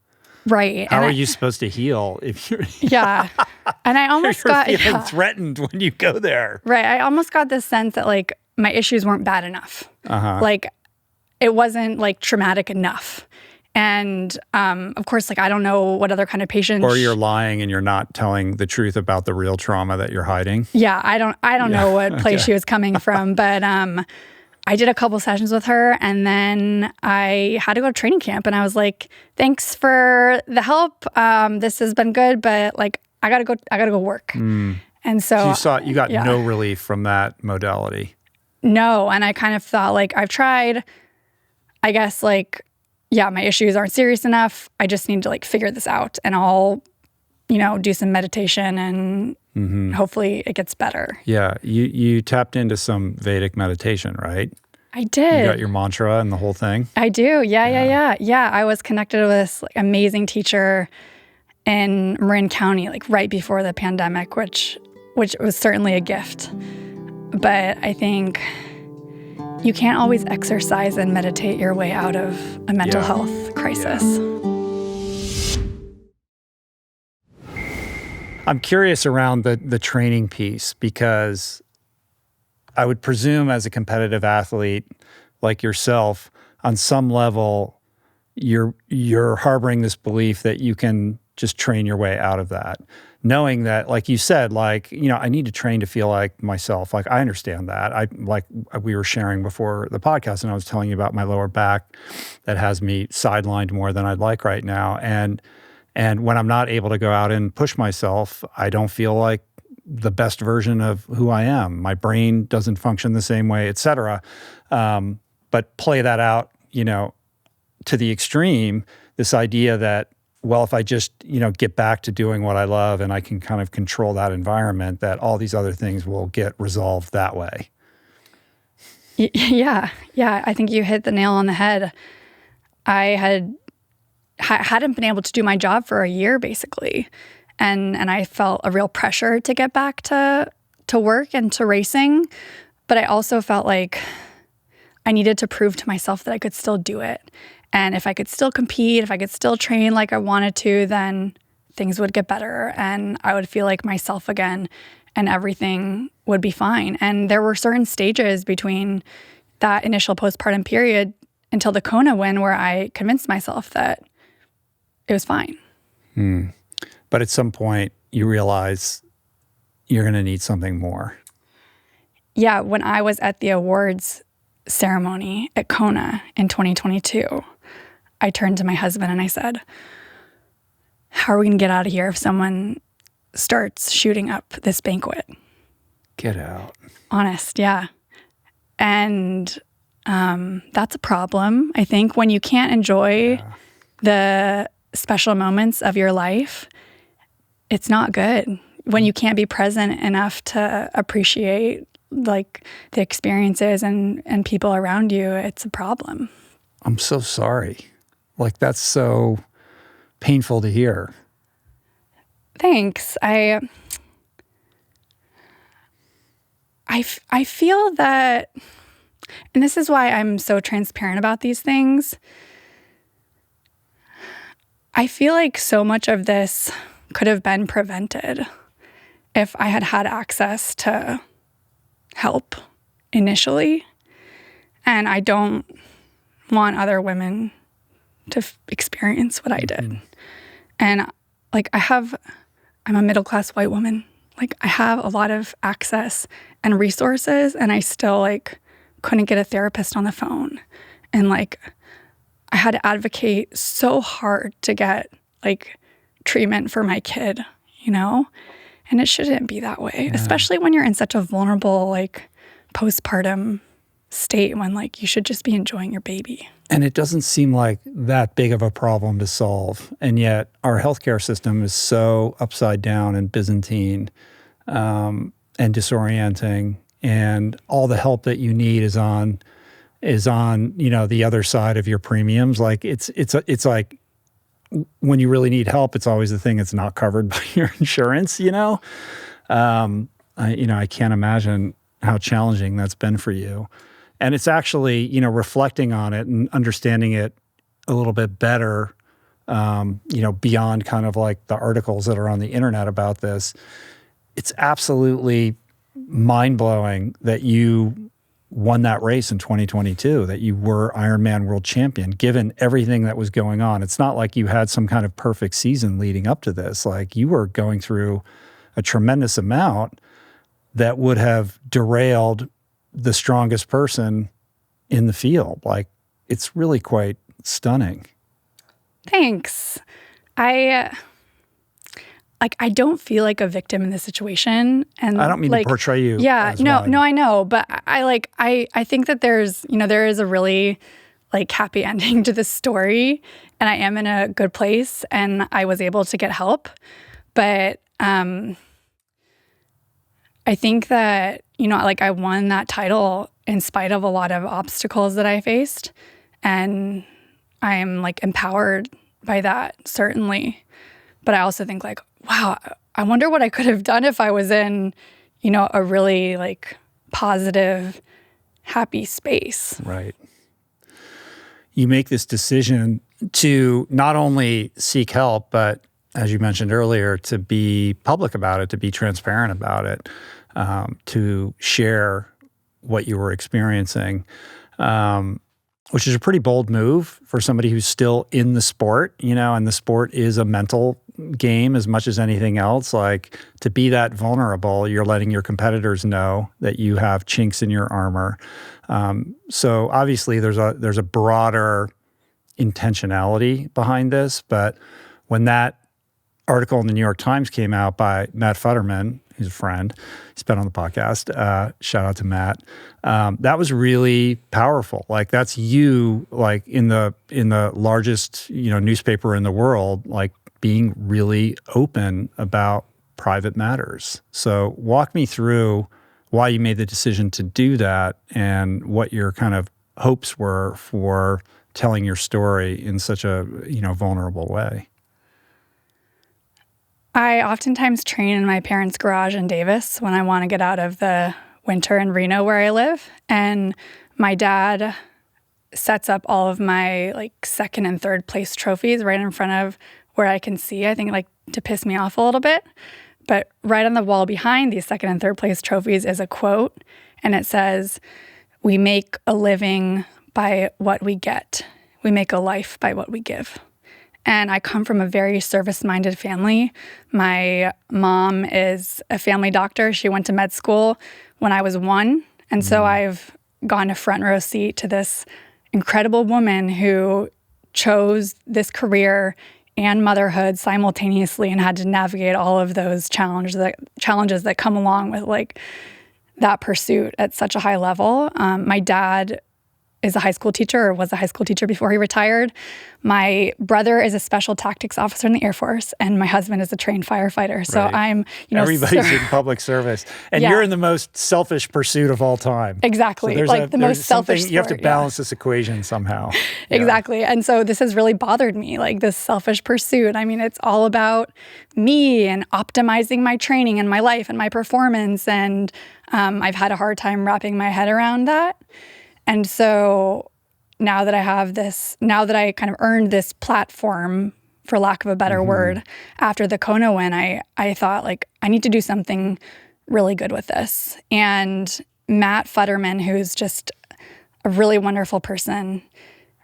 Speaker 1: Right.
Speaker 3: How are you supposed to heal if you're
Speaker 1: Yeah. And I almost got
Speaker 3: feeling threatened when you go there.
Speaker 1: Right. I almost got this sense that like my issues weren't bad enough. Like it wasn't like traumatic enough. And of course, like I don't know what other kind of patient.
Speaker 3: Or you're lying and you're not telling the truth about the real trauma that you're hiding.
Speaker 1: Yeah, I don't know what place she was coming from, but I did a couple sessions with her, and then I had to go to training camp, and I was like, "Thanks for the help. This has been good, but like I gotta go work." And so
Speaker 3: you got no relief from that modality.
Speaker 1: No, and I kind of thought like I've tried. I guess like my issues aren't serious enough. I just need to like figure this out, and I'll do some meditation and. Hopefully it gets better.
Speaker 3: Yeah. You tapped into some Vedic meditation, right?
Speaker 1: I did.
Speaker 3: You got your mantra and the whole thing?
Speaker 1: I do. Yeah. I was connected with this like, amazing teacher in Marin County, like right before the pandemic, which was certainly a gift. But I think you can't always exercise and meditate your way out of a mental health crisis.
Speaker 3: Yeah. I'm curious around the training piece, because I would presume as a competitive athlete like yourself, on some level, you're harboring this belief that you can just train your way out of that. Knowing that, like you said, like, I need to train to feel like myself. Like, I understand that. We were sharing before the podcast, and I was telling you about my lower back that has me sidelined more than I'd like right now. And when I'm not able to go out and push myself, I don't feel like the best version of who I am. My brain doesn't function the same way, et cetera. But play that out, to the extreme, this idea that, well, if I just, get back to doing what I love and I can kind of control that environment, that all these other things will get resolved that way.
Speaker 1: Yeah. I think you hit the nail on the head. I hadn't been able to do my job for a year, basically. And I felt a real pressure to get back to work and to racing. But I also felt like I needed to prove to myself that I could still do it. And if I could still compete, if I could still train like I wanted to, then things would get better and I would feel like myself again and everything would be fine. And there were certain stages between that initial postpartum period until the Kona win where I convinced myself that it was fine.
Speaker 3: But at some point, you realize you're going to need something more.
Speaker 1: Yeah, when I was at the awards ceremony at Kona in 2022, I turned to my husband and I said, how are we going to get out of here if someone starts shooting up this banquet?
Speaker 3: Get out.
Speaker 1: Honest, yeah. And that's a problem, I think, when you can't enjoy the special moments of your life. It's not good. When you can't be present enough to appreciate like the experiences and people around you, it's a problem.
Speaker 3: I'm so sorry. Like, that's so painful to hear.
Speaker 1: Thanks. I feel that, and this is why I'm so transparent about these things, I feel like so much of this could have been prevented if I had had access to help initially. And I don't want other women to experience what I did. And like I'm a middle-class white woman. Like I have a lot of access and resources, and I still like couldn't get a therapist on the phone. And like I had to advocate so hard to get like treatment for my kid, And it shouldn't be that way, especially when you're in such a vulnerable like postpartum state when like you should just be enjoying your baby.
Speaker 3: And it doesn't seem like that big of a problem to solve. And yet our healthcare system is so upside down and Byzantine and disorienting. And all the help that you need is on the other side of your premiums. Like it's like when you really need help, it's always the thing that's not covered by your insurance, I can't imagine how challenging that's been for you. And it's actually, reflecting on it and understanding it a little bit better, beyond kind of like the articles that are on the internet about this. It's absolutely mind-blowing that you won that race in 2022, that you were Ironman world champion, given everything that was going on. It's not like you had some kind of perfect season leading up to this. Like, you were going through a tremendous amount that would have derailed the strongest person in the field. Like, it's really quite stunning.
Speaker 1: Thanks. I don't feel like a victim in this situation, and
Speaker 3: I don't mean to portray you.
Speaker 1: Yeah,
Speaker 3: as
Speaker 1: no,
Speaker 3: one.
Speaker 1: I know, but I think that there is a really happy ending to this story, and I am in a good place, and I was able to get help, but I think that I won that title in spite of a lot of obstacles that I faced, and I am empowered by that, certainly. But I also think wow, I wonder what I could have done if I was in, a really positive, happy space.
Speaker 3: Right. You make this decision to not only seek help, but as you mentioned earlier, to be public about it, to be transparent about it, to share what you were experiencing, which is a pretty bold move for somebody who's still in the sport, and the sport is a mental game as much as anything else. Like, to be that vulnerable, you're letting your competitors know that you have chinks in your armor. So obviously there's a broader intentionality behind this, but when that article in the New York Times came out by Matt Futterman, who's a friend, he's been on the podcast, shout out to Matt, that was really powerful. That's you, in the largest newspaper in the world, being really open about private matters. So walk me through why you made the decision to do that and what your kind of hopes were for telling your story in such a vulnerable way.
Speaker 1: I oftentimes train in my parents' garage in Davis when I want to get out of the winter in Reno where I live. And my dad sets up all of my second and third place trophies right in front of where I can see, I think to piss me off a little bit. But right on the wall behind these second and third place trophies is a quote. And it says, "We make a living by what we get. We make a life by what we give." And I come from a very service-minded family. My mom is a family doctor. She went to med school when I was 1. And so I've gone a front row seat to this incredible woman who chose this career and motherhood simultaneously and had to navigate all of those challenges that come along with that pursuit at such a high level. My dad is a high school teacher, or was a high school teacher before he retired. My brother is a special tactics officer in the Air Force, and my husband is a trained firefighter. So
Speaker 3: right.
Speaker 1: I'm,
Speaker 3: everybody's in public service, and you're in the most selfish pursuit of all time.
Speaker 1: Exactly,
Speaker 3: So
Speaker 1: the most selfish sport.
Speaker 3: You have to balance this equation somehow.
Speaker 1: Exactly, and so this has really bothered me, this selfish pursuit. I mean, it's all about me and optimizing my training and my life and my performance, and I've had a hard time wrapping my head around that. And so now that I kind of earned this platform, for lack of a better word, after the Kona win, I thought I need to do something really good with this. And Matt Futterman, who's just a really wonderful person,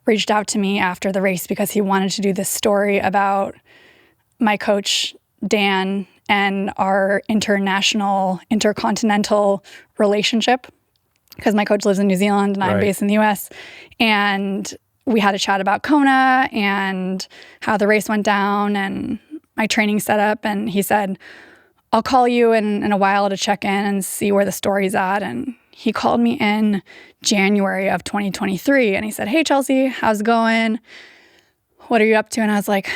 Speaker 1: reached out to me after the race because he wanted to do this story about my coach, Dan, and our intercontinental relationship. Because my coach lives in New Zealand and I'm based in the U.S. And we had a chat about Kona and how the race went down and my training setup. And he said, "I'll call you in a while to check in and see where the story's at." And he called me in January of 2023. And he said, "Hey, Chelsea, how's it going? What are you up to?" And I was like,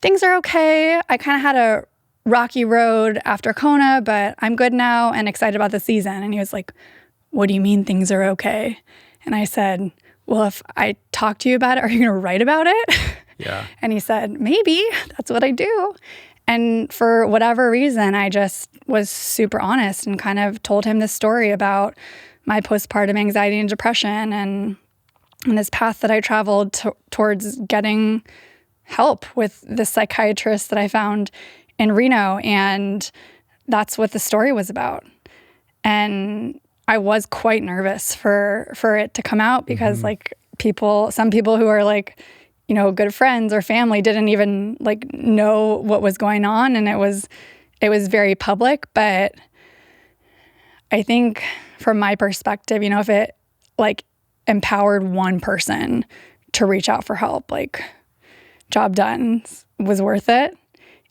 Speaker 1: "Things are okay. I kind of had a rocky road after Kona, but I'm good now and excited about the season." And he was like, "What do you mean things are okay?" And I said, "Well, if I talk to you about it, are you going to write about it?"
Speaker 3: Yeah.
Speaker 1: And he said, "Maybe. That's what I do." And for whatever reason, I just was super honest and kind of told him this story about my postpartum anxiety and depression and this path that I traveled towards getting help with this psychiatrist that I found in Reno. And that's what the story was about. And I was quite nervous for it to come out because like some people who are like, you know, good friends or family didn't even like know what was going on, and it was very public. But I think from my perspective, you know, if it like empowered one person to reach out for help, like job done, was worth it.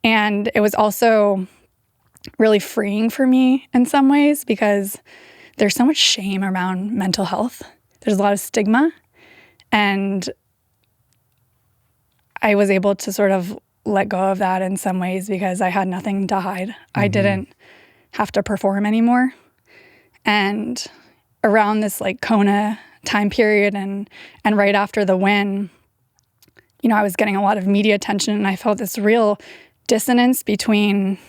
Speaker 1: And it was also really freeing for me in some ways because there's so much shame around mental health. There's a lot of stigma. And I was able to sort of let go of that in some ways because I had nothing to hide. I didn't have to perform anymore. And around this like Kona time period and right after the win, you know, I was getting a lot of media attention, and I felt this real dissonance between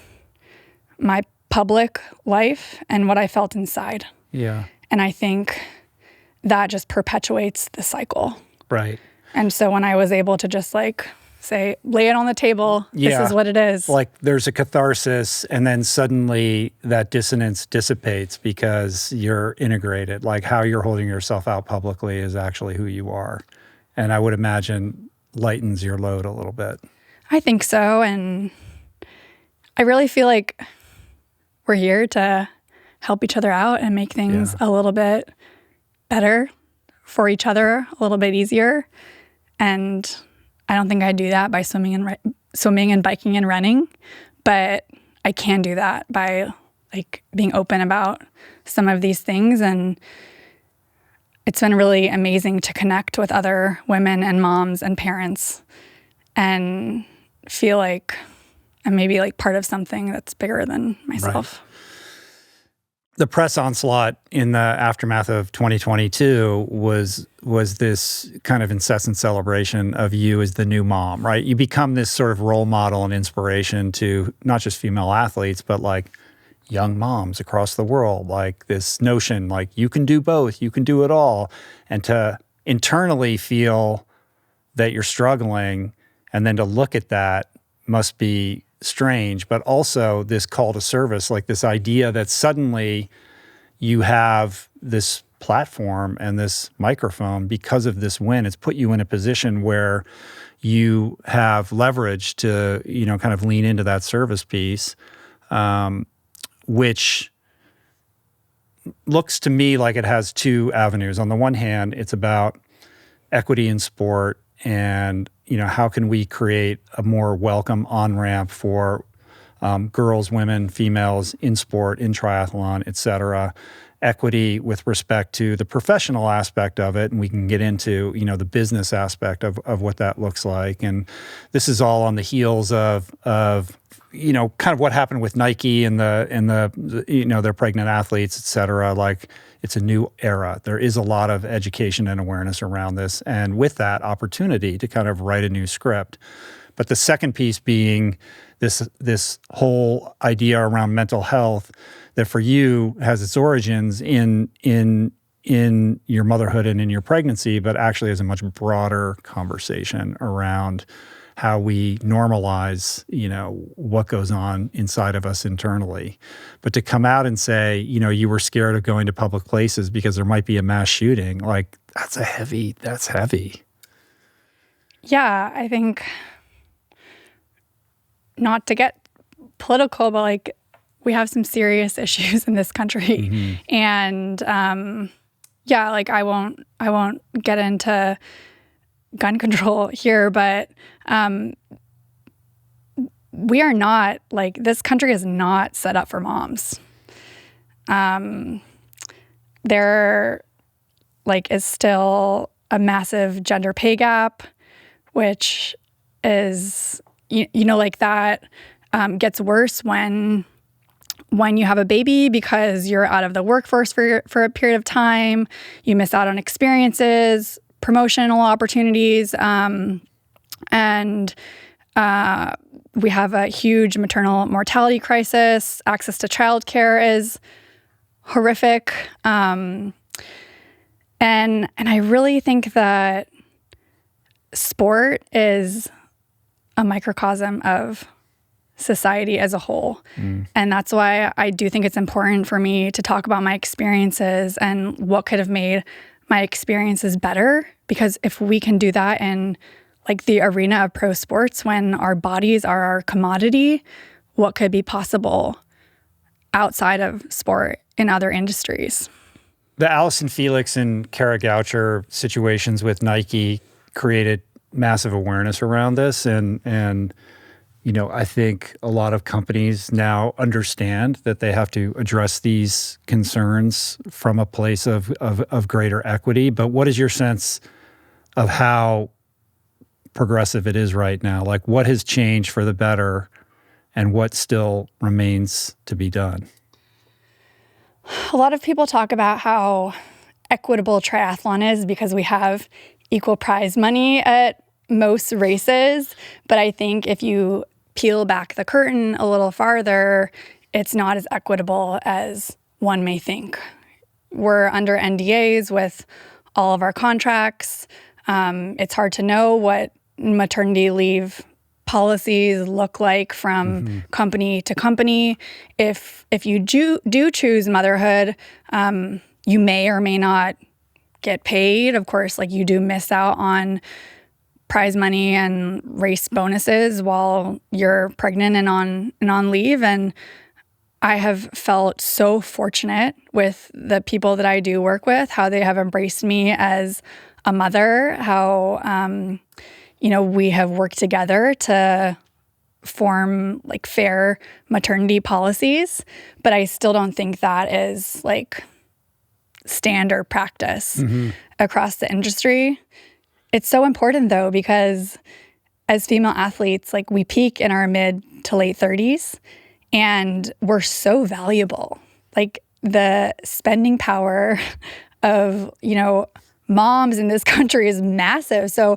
Speaker 1: my public life and what I felt inside.
Speaker 3: Yeah.
Speaker 1: And I think that just perpetuates the cycle.
Speaker 3: Right.
Speaker 1: And so when I was able to just like say, lay it on the table, this is what it is.
Speaker 3: Like there's a catharsis, and then suddenly that dissonance dissipates because you're integrated. Like how you're holding yourself out publicly is actually who you are. And I would imagine lightens your load a little bit.
Speaker 1: I think so. And I really feel like we're here to help each other out and make things a little bit better for each other, a little bit easier. And I don't think I do that by swimming and biking and running, but I can do that by like being open about some of these things. And it's been really amazing to connect with other women and moms and parents and feel like I'm maybe like part of something that's bigger than myself.
Speaker 3: Right. The press onslaught in the aftermath of 2022 was this kind of incessant celebration of you as the new mom, right? You become this sort of role model and inspiration to not just female athletes, but like young moms across the world. Like this notion, like you can do both, you can do it all. And to internally feel that you're struggling and then to look at that must be strange, but also this call to service, like this idea that suddenly you have this platform and this microphone because of this win. It's put you in a position where you have leverage to, you know, kind of lean into that service piece, which looks to me like it has two avenues. On the one hand, it's about equity in sport and, you know, how can we create a more welcome on-ramp for girls, women, females in sport, in triathlon, et cetera. Equity with respect to the professional aspect of it, and we can get into, you know, the business aspect of what that looks like. And this is all on the heels of you know, kind of what happened with Nike and the you know, their pregnant athletes, et cetera. Like it's a new era. There is a lot of education and awareness around this, and with that opportunity to kind of write a new script. But the second piece being this whole idea around mental health that for you has its origins in your motherhood and in your pregnancy, but actually has a much broader conversation around how we normalize, you know, what goes on inside of us internally. But to come out and say, you know, you were scared of going to public places because there might be a mass shooting, like that's heavy.
Speaker 1: Yeah, I think not to get political, but like we have some serious issues in this country. And yeah, like I won't get into gun control here, but we are not, like, this country is not set up for moms. There like is still a massive gender pay gap, which is, you know, like that gets worse when you have a baby because you're out of the workforce for a period of time. You miss out on experiences, promotional opportunities, and we have a huge maternal mortality crisis. Access to childcare is horrific. And I really think that sport is a microcosm of society as a whole. And that's why I do think it's important for me to talk about my experiences and what could have made my experiences better. Because if we can do that in like the arena of pro sports, when our bodies are our commodity, what could be possible outside of sport in other industries?
Speaker 3: The Allison Felix and Kara Goucher situations with Nike created massive awareness around this. And I think a lot of companies now understand that they have to address these concerns from a place of greater equity. But what is your sense of how progressive it is right now? Like, what has changed for the better and what still remains to be done?
Speaker 1: A lot of people talk about how equitable triathlon is because we have equal prize money at most races. But I think if you peel back the curtain a little farther, it's not as equitable as one may think. We're under NDAs with all of our contracts. It's hard to know what maternity leave policies look like from company to company. If you do choose motherhood, you may or may not get paid. Of course, like you do miss out on prize money and race bonuses while you're pregnant and on leave. And I have felt so fortunate with the people that I do work with, how they have embraced me as a mother, how we have worked together to form like fair maternity policies, but I still don't think that is like standard practice across the industry. It's so important though, because as female athletes, like we peak in our mid to late 30s and we're so valuable. Like the spending power of, moms in this country is massive. So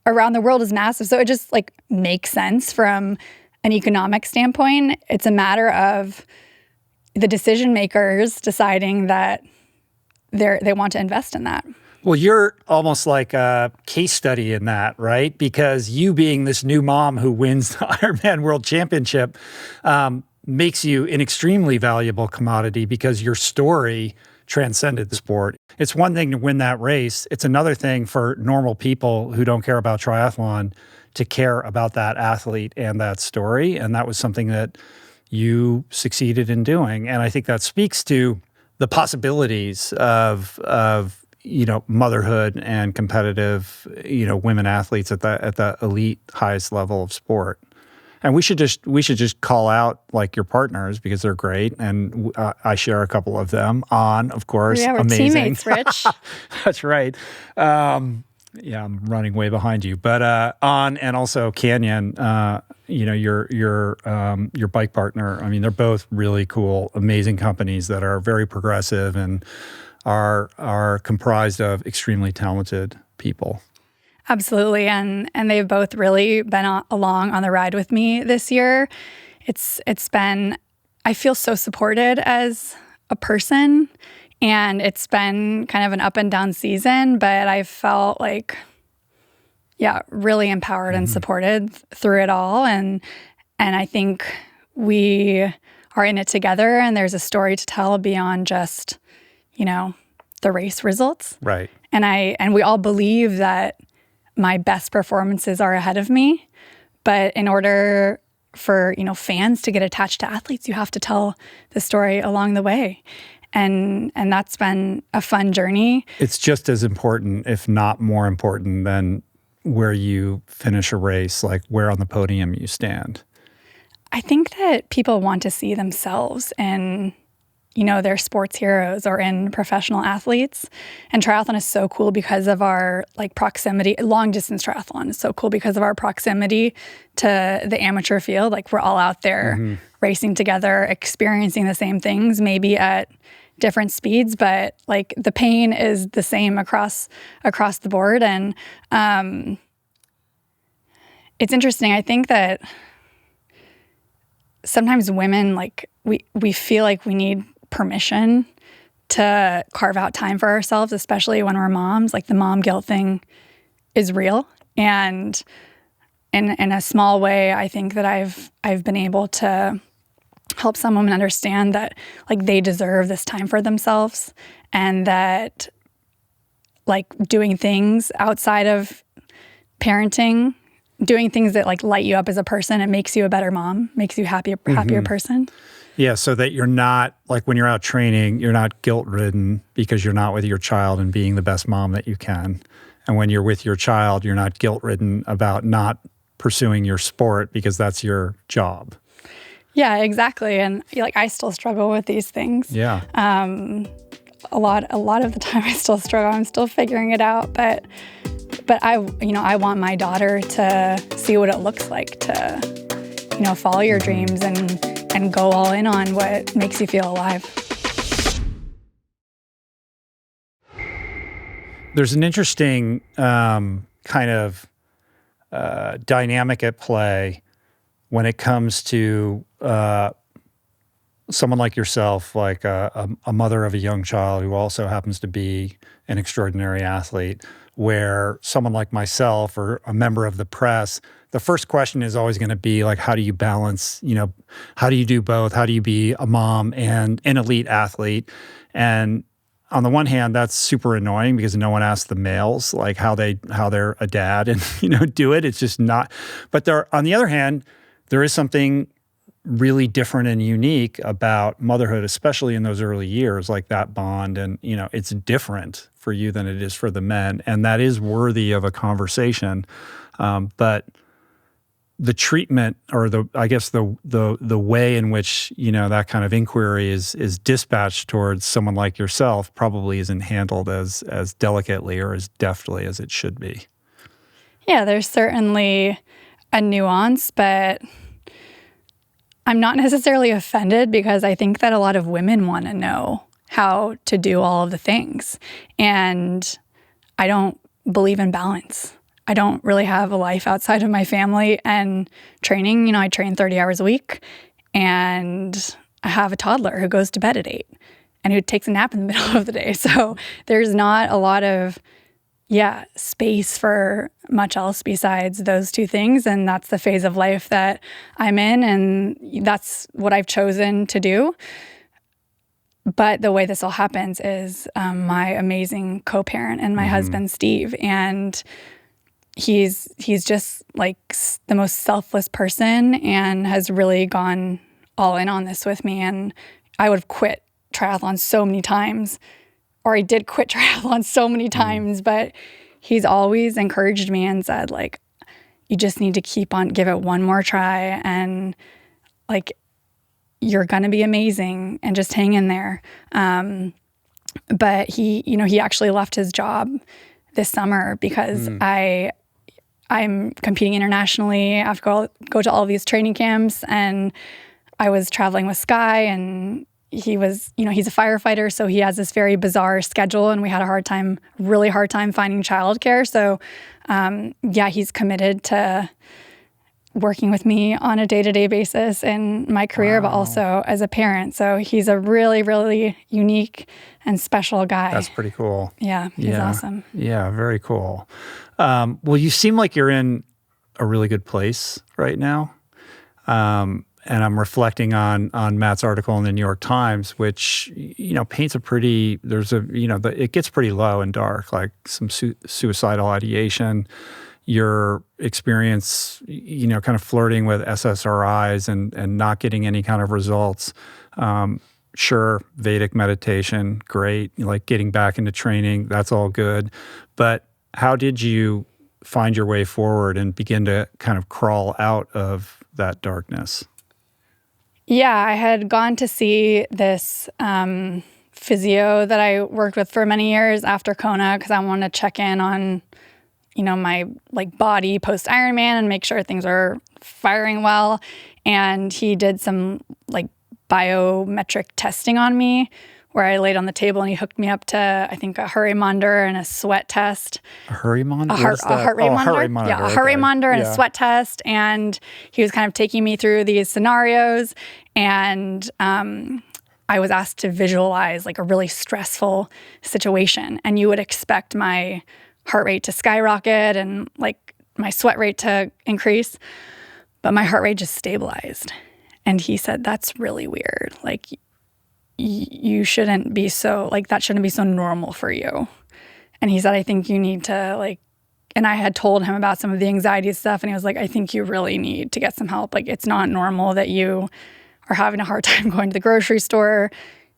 Speaker 1: around the world is massive. So it just like makes sense from an economic standpoint. It's a matter of the decision makers deciding that they want to invest in that.
Speaker 3: Well, you're almost like a case study in that, right? Because you being this new mom who wins the Ironman World Championship makes you an extremely valuable commodity because your story transcended the sport. It's one thing to win that race. It's another thing for normal people who don't care about triathlon to care about that athlete and that story. And that was something that you succeeded in doing. And I think that speaks to the possibilities of motherhood and competitive, women athletes at the elite highest level of sport. And we should just call out like your partners because they're great, and I share a couple of them. On, of course,
Speaker 1: yeah, we're
Speaker 3: amazing.
Speaker 1: Teammates, Rich.
Speaker 3: That's right. Yeah, I'm running way behind you, but On and also Canyon. Your bike partner. I mean, they're both really cool, amazing companies that are very progressive and are comprised of extremely talented people.
Speaker 1: Absolutely. And they've both really been along on the ride with me this year. It's been, I feel so supported as a person, and it's been kind of an up and down season, but I felt like, really empowered and supported through it all. And I think we are in it together, and there's a story to tell beyond just, the race results.
Speaker 3: Right.
Speaker 1: And we all believe that my best performances are ahead of me. But in order for, fans to get attached to athletes, you have to tell the story along the way. And that's been a fun journey.
Speaker 3: It's just as important, if not more important, than where you finish a race, like where on the podium you stand.
Speaker 1: I think that people want to see themselves in, their sports heroes or in professional athletes. And triathlon is so cool because of our proximity. Long distance triathlon is so cool because of our proximity to the amateur field. Like we're all out there racing together, experiencing the same things, maybe at different speeds, but the pain is the same across the board. And it's interesting. I think that sometimes women, we feel like we need permission to carve out time for ourselves, especially when we're moms. Like the mom guilt thing is real. And in a small way, I think that I've been able to help some women understand that like they deserve this time for themselves, and that like doing things outside of parenting, doing things that like light you up as a person, it makes you a better mom, makes you happier person.
Speaker 3: Yeah, so that you're not, like when you're out training, you're not guilt-ridden because you're not with your child and being the best mom that you can. And when you're with your child, you're not guilt-ridden about not pursuing your sport because that's your job.
Speaker 1: Yeah, exactly. And like I still struggle with these things.
Speaker 3: Yeah.
Speaker 1: A lot of the time I still struggle. I'm still figuring it out, but I want my daughter to see what it looks like to, follow your dreams and go all in on what makes you feel alive.
Speaker 3: There's an interesting kind of dynamic at play when it comes to someone like yourself, like a mother of a young child who also happens to be an extraordinary athlete, where someone like myself or a member of the press, the first question is always going to be like, how do you balance, how do you do both? How do you be a mom and an elite athlete? And on the one hand, that's super annoying because no one asks the males like how they're a dad and do it. It's just not. But on the other hand, there is something really different and unique about motherhood, especially in those early years, like that bond. And it's different for you than it is for the men, and that is worthy of a conversation. But the treatment, or the way in which that kind of inquiry is dispatched towards someone like yourself probably isn't handled as delicately or as deftly as it should be.
Speaker 1: Yeah, there's certainly a nuance, but I'm not necessarily offended because I think that a lot of women want to know how to do all of the things, and I don't believe in balance. I don't really have a life outside of my family and training. I train 30 hours a week, and I have a toddler who goes to bed at 8 and who takes a nap in the middle of the day. So there's not a lot of, space for much else besides those two things. And that's the phase of life that I'm in, and that's what I've chosen to do. But the way this all happens is my amazing co-parent and my husband, Steve, and he's just like the most selfless person and has really gone all in on this with me. And I would have quit triathlon so many times, or I did quit triathlon so many times, but he's always encouraged me and said, like, you just need to give it one more try, and like, you're going to be amazing, and just hang in there. But he actually left his job this summer because I'm competing internationally. I have to go to all these training camps, and I was traveling with Sky, and he was, he's a firefighter, so he has this very bizarre schedule, and we had really hard time finding childcare. So, he's committed to working with me on a day-to-day basis in my career, but also as a parent. So he's a really, really unique and special guy.
Speaker 3: That's pretty cool.
Speaker 1: Yeah, he's awesome.
Speaker 3: Yeah, very cool. Well, you seem like you're in a really good place right now. And I'm reflecting on Matt's article in the New York Times, which, paints it gets pretty low and dark, like some suicidal ideation, your experience, kind of flirting with SSRIs and not getting any kind of results. Sure, Vedic meditation, great. Like getting back into training, that's all good. But how did you find your way forward and begin to kind of crawl out of that darkness?
Speaker 1: Yeah, I had gone to see this physio that I worked with for many years after Kona because I wanted to check in on, my like body post Ironman and make sure things are firing well. And he did some like biometric testing on me where I laid on the table and he hooked me up to, I think, a heart rate monitor and a sweat test.
Speaker 3: A heart monitor?
Speaker 1: A heart rate monitor. Yeah, a heart rate monitor and a sweat test. And he was kind of taking me through these scenarios. And I was asked to visualize like a really stressful situation. And you would expect my heart rate to skyrocket and like my sweat rate to increase, but my heart rate just stabilized. And he said, that's really weird. Like, you shouldn't be so, like, that shouldn't be so normal for you. And he said, I think you need to, like, and I had told him about some of the anxiety stuff, and he was like, I think you really need to get some help. Like, it's not normal that you are having a hard time going to the grocery store.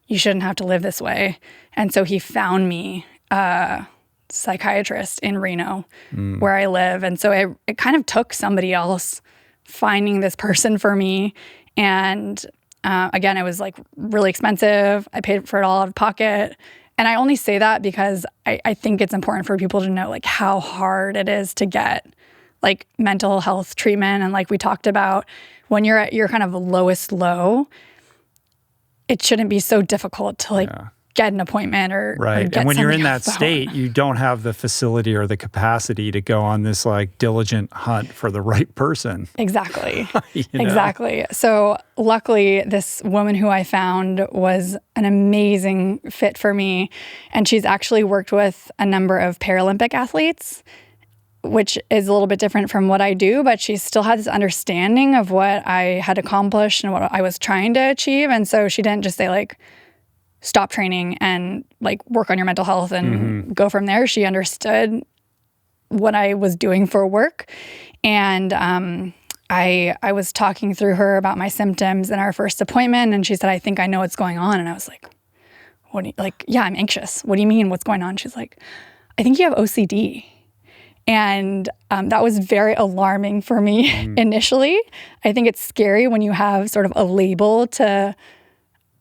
Speaker 1: You shouldn't have to live this way. And so he found me a psychiatrist in Reno, where I live. And so it kind of took somebody else finding this person for me. And again, it was like really expensive. I paid for it all out of pocket. And I only say that because I think it's important for people to know like how hard it is to get like mental health treatment. And like we talked about, when you're at your kind of lowest low, it shouldn't be so difficult to like get an appointment or
Speaker 3: right.
Speaker 1: Get
Speaker 3: and when you're in that
Speaker 1: phone.
Speaker 3: state, you don't have the facility or the capacity to go on this like diligent hunt for the right person.
Speaker 1: Exactly.
Speaker 3: You know?
Speaker 1: Exactly. So luckily, this woman who I found was an amazing fit for me. And she's actually worked with a number of Paralympic athletes, which is a little bit different from what I do, but she still had this understanding of what I had accomplished and what I was trying to achieve. And so she didn't just say like, stop training and like work on your mental health and go from there. She understood what I was doing for work. And I was talking through her about my symptoms in our first appointment, and she said, I think I know what's going on. And I was like, what do you, like, yeah, I'm anxious. What do you mean? What's going on? She's like, I think you have OCD. And that was very alarming for me initially. I think it's scary when you have sort of a label to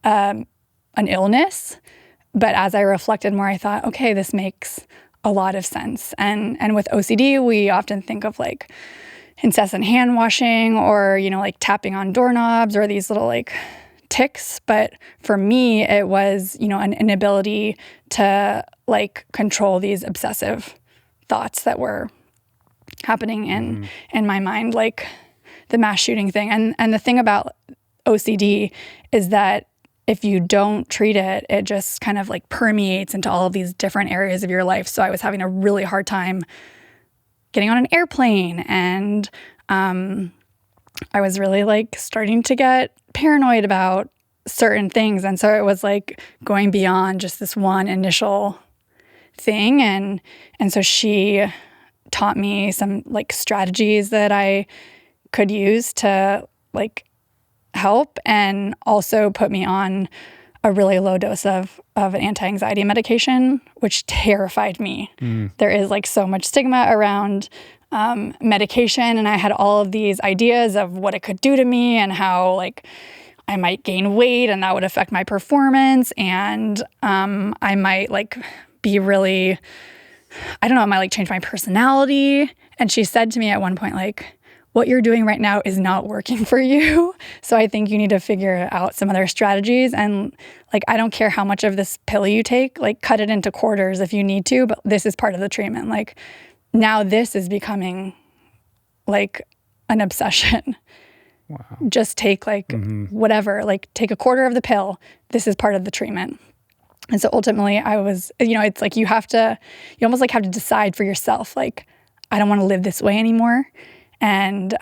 Speaker 1: an illness. But as I reflected more, I thought, okay, this makes a lot of sense. And with OCD, we often think of like incessant hand washing or, you know, like tapping on doorknobs or these little like tics. But for me, it was, you know, an inability to like control these obsessive thoughts that were happening in my mind, like the mass shooting thing. And the thing about OCD is that if you don't treat it, it just kind of like permeates into all of these different areas of your life. So I was having a really hard time getting on an airplane, and I was really like starting to get paranoid about certain things. And so it was like going beyond just this one initial thing. And so she taught me some like strategies that I could use to like help, and also put me on a really low dose of an anti-anxiety medication, which terrified me. There is like so much stigma around medication, and I had all of these ideas of what it could do to me and how like I might gain weight and that would affect my performance, and I might like be really, I don't know, it might like change my personality. And she said to me at one point, like, what you're doing right now is not working for you. So I think you need to figure out some other strategies. And like, I don't care how much of this pill you take, like cut it into quarters if you need to, but this is part of the treatment. Like now this is becoming like an obsession. Wow. Just take like whatever, like take a quarter of the pill. This is part of the treatment. And so ultimately I was, you know, it's like you almost like have to decide for yourself, like, I don't want to live this way anymore. And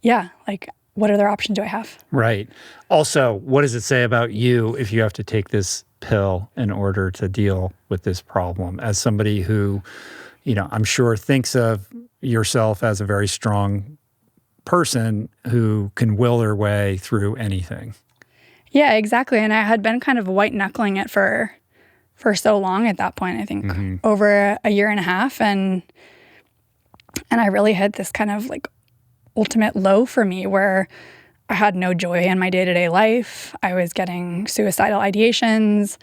Speaker 1: like what other options do I have? Right.
Speaker 3: Also, what does it say about you if you have to take this pill in order to deal with this problem? As somebody who, you know, I'm sure thinks of yourself as a very strong person who can will their way through anything.
Speaker 1: Yeah, exactly. And I had been kind of white knuckling it for so long at that point, I think over a year and a half. And I really hit this kind of like ultimate low for me where I had no joy in my day-to-day life. I was getting suicidal ideations.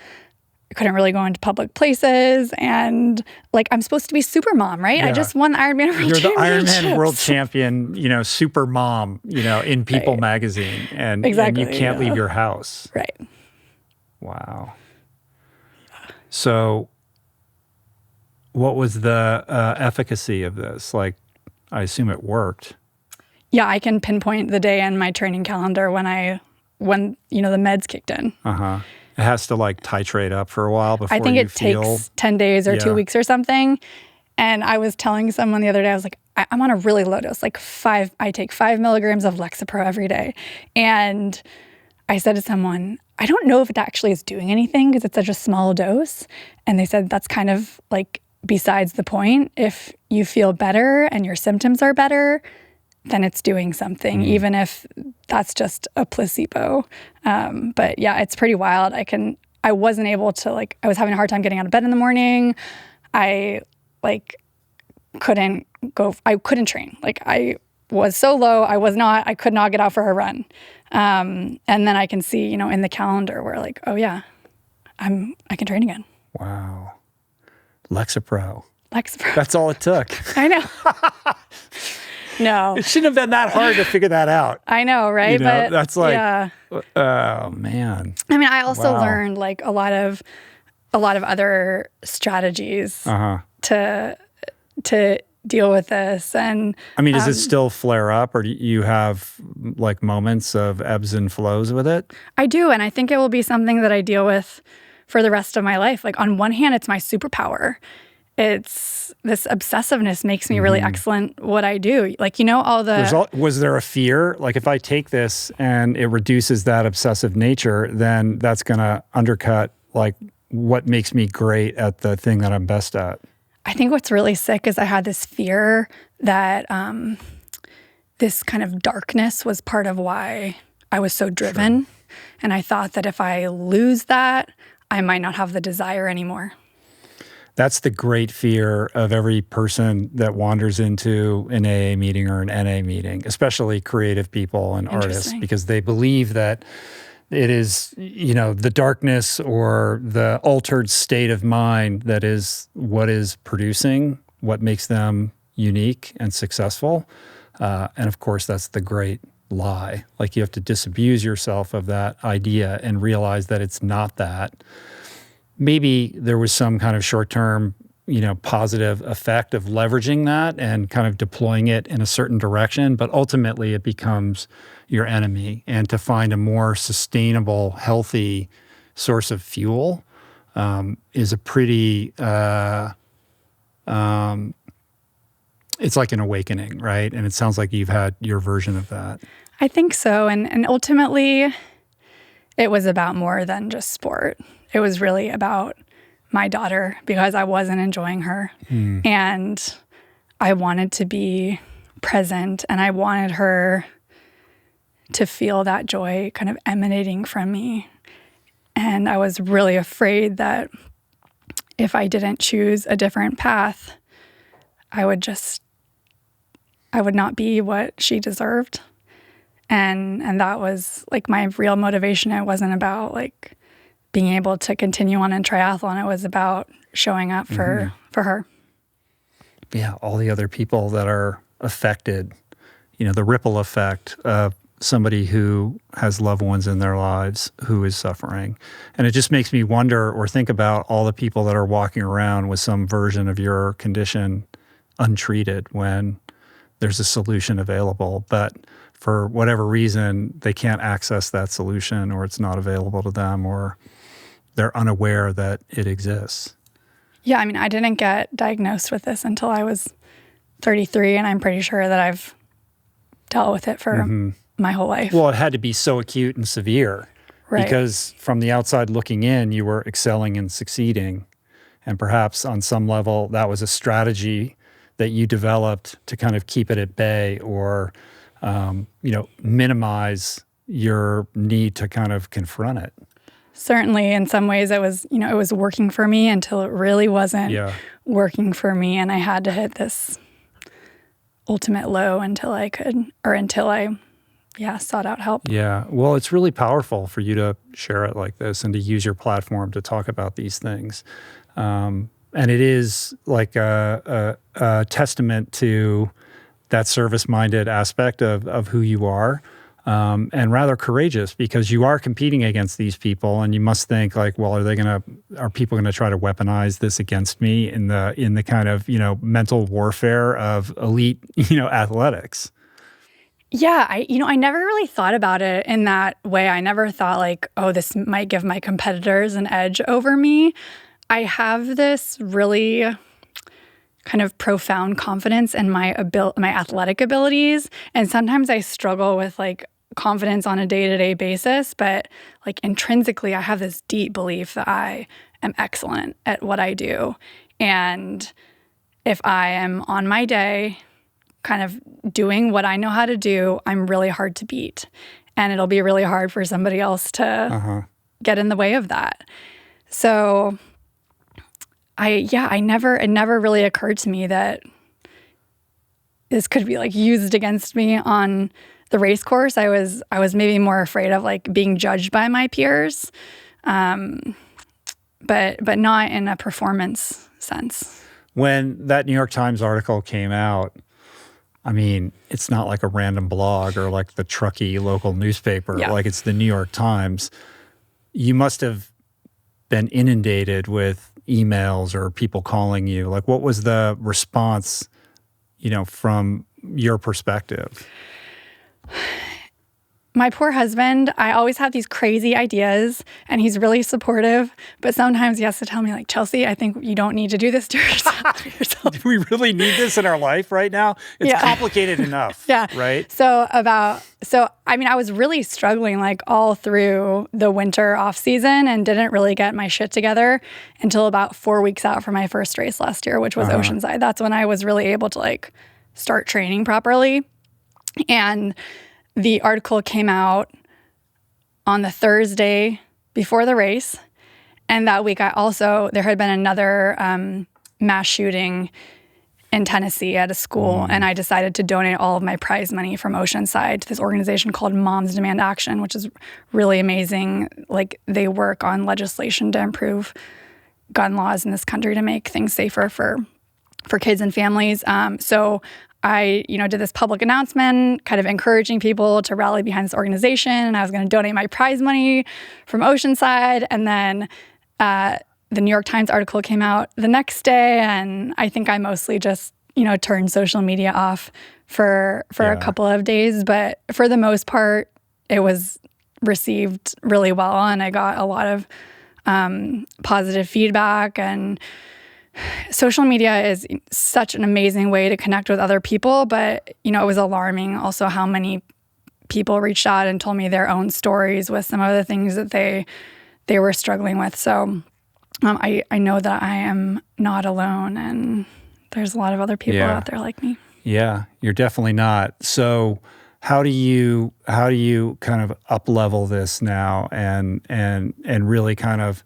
Speaker 1: I couldn't really go into public places. And like, I'm supposed to be super mom, right? Yeah. I just won the Ironman World Championship.
Speaker 3: You're the Ironman World Champion, you know, super mom, you know, in People magazine. And, exactly, and you can't leave your house.
Speaker 1: Right.
Speaker 3: Wow. So what was the efficacy of this? Like, I assume it worked.
Speaker 1: Yeah, I can pinpoint the day in my training calendar when you know, the meds kicked in.
Speaker 3: Uh-huh. It has to like titrate up for a while before
Speaker 1: I think
Speaker 3: you
Speaker 1: it takes 10 days or 2 weeks or something. And I was telling someone the other day, I was like, I'm on a really low dose, like I take 5 milligrams of Lexapro every day. And I said to someone, I don't know if it actually is doing anything because it's such a small dose. And they said, that's kind of like besides the point. If you feel better and your symptoms are better, then it's doing something, even if that's just a placebo. But yeah, it's pretty wild. I wasn't able to I was having a hard time getting out of bed in the morning. I couldn't train. I was so low. I could not get out for a run. And then I can see, in the calendar where oh yeah, I can train again.
Speaker 3: Wow. Lexapro.
Speaker 1: Lexapro.
Speaker 3: That's all it took.
Speaker 1: I know. No.
Speaker 3: It shouldn't have been that hard to figure that out.
Speaker 1: I know, right? But
Speaker 3: that's
Speaker 1: yeah.
Speaker 3: Oh man.
Speaker 1: I mean, I also learned a lot of other strategies to deal with this. And
Speaker 3: I mean, does it still flare up, or do you have moments of ebbs and flows with it?
Speaker 1: I do, and I think it will be something that I deal with for the rest of my life. On one hand, it's my superpower. It's this obsessiveness makes me really excellent what I do. All the... Was there a fear? If I take this and it reduces that obsessive nature, then that's going to undercut what makes me great at the thing that I'm best at. I think what's really sick is I had this fear that this kind of darkness was part of why I was so driven. Sure. And I thought that if I lose that, I might not have the desire anymore. That's the great fear of every person that wanders into an AA meeting or an NA meeting, especially creative people and artists, because they believe that it is, the darkness or the altered state of mind that is what is producing what makes them unique and successful. And of course, that's the great lie. You have to disabuse yourself of that idea and realize that it's not that. Maybe there was some kind of short-term, positive effect of leveraging that and kind of deploying it in a certain direction, but ultimately it becomes your enemy. And to find a more sustainable, healthy source of fuel is a pretty, it's like an awakening, right? And it sounds like you've had your version of that. I think so. And ultimately, it was about more than just sport. It was really about my daughter because I wasn't enjoying her. And I wanted to be present and I wanted her to feel that joy kind of emanating from me. And I was really afraid that if I didn't choose a different path, I would not be what she deserved. And that was my real motivation. It wasn't about being able to continue on in triathlon. It was about showing up for her. Yeah, all the other people that are affected, the ripple effect of somebody who has loved ones in their lives who is suffering. And it just makes me wonder or think about all the people that are walking around with some version of your condition untreated when there's a solution available. But for whatever reason, they can't access that solution, or it's not available to them, or they're unaware that it exists. Yeah, I mean, I didn't get diagnosed with this until I was 33, and I'm pretty sure that I've dealt with it for my whole life. Well, it had to be so acute and severe, right? Because from the outside looking in, you were excelling and succeeding, and perhaps on some level, that was a strategy that you developed to kind of keep it at bay, or minimize your need to kind of confront it. Certainly, in some ways, it was working for me until it really wasn't working for me, and I had to hit this ultimate low until I sought out help. Yeah, well, it's really powerful for you to share it like this and to use your platform to talk about these things, and it is like a testament to that service-minded aspect of who you are. And rather courageous, because you are competing against these people, and you must think well, are people gonna try to weaponize this against me in the kind of mental warfare of elite athletics? Yeah, I never really thought about it in that way. I never thought this might give my competitors an edge over me. I have this really kind of profound confidence in my athletic abilities. And sometimes I struggle with like confidence on a day-to-day basis, but like intrinsically, I have this deep belief that I am excellent at what I do. And if I am on my day kind of doing what I know how to do, I'm really hard to beat. And it'll be really hard for somebody else to get in the way of that. So it never really occurred to me that this could be like used against me on the race course. I was maybe more afraid of like being judged by my peers, but not in a performance sense.
Speaker 3: When that New York Times article came out, I mean, it's not like a random blog or like the Truckee local newspaper.
Speaker 1: Yeah.
Speaker 3: Like it's the New York Times. You must have been inundated with emails or people calling you. Like, what was the response, from your perspective?
Speaker 1: My poor husband, I always have these crazy ideas and he's really supportive, but sometimes he has to tell me like, Chelsea, I think you don't need to do this to yourself.
Speaker 3: Do we really need this in our life right now? It's complicated enough.
Speaker 1: Yeah.
Speaker 3: Right?
Speaker 1: So I was really struggling like all through the winter off season and didn't really get my shit together until about 4 weeks out from my first race last year, which was Oceanside. That's when I was really able to like start training properly. And the article came out on the Thursday before the race. And that week there had been another mass shooting in Tennessee at a school. And I decided to donate all of my prize money from Oceanside to this organization called Moms Demand Action, which is really amazing. Like they work on legislation to improve gun laws in this country to make things safer for kids and families. So I, did this public announcement kind of encouraging people to rally behind this organization, and I was going to donate my prize money from Oceanside. And then the New York Times article came out the next day, and I think I mostly just, turned social media off for a couple of days. But for the most part, it was received really well, and I got a lot of positive feedback. And social media is such an amazing way to connect with other people, but, it was alarming also how many people reached out and told me their own stories with some of the things that they were struggling with. So I know that I am not alone, and there's a lot of other people out there like me.
Speaker 3: Yeah, you're definitely not. So how do you kind of up-level this now and really kind of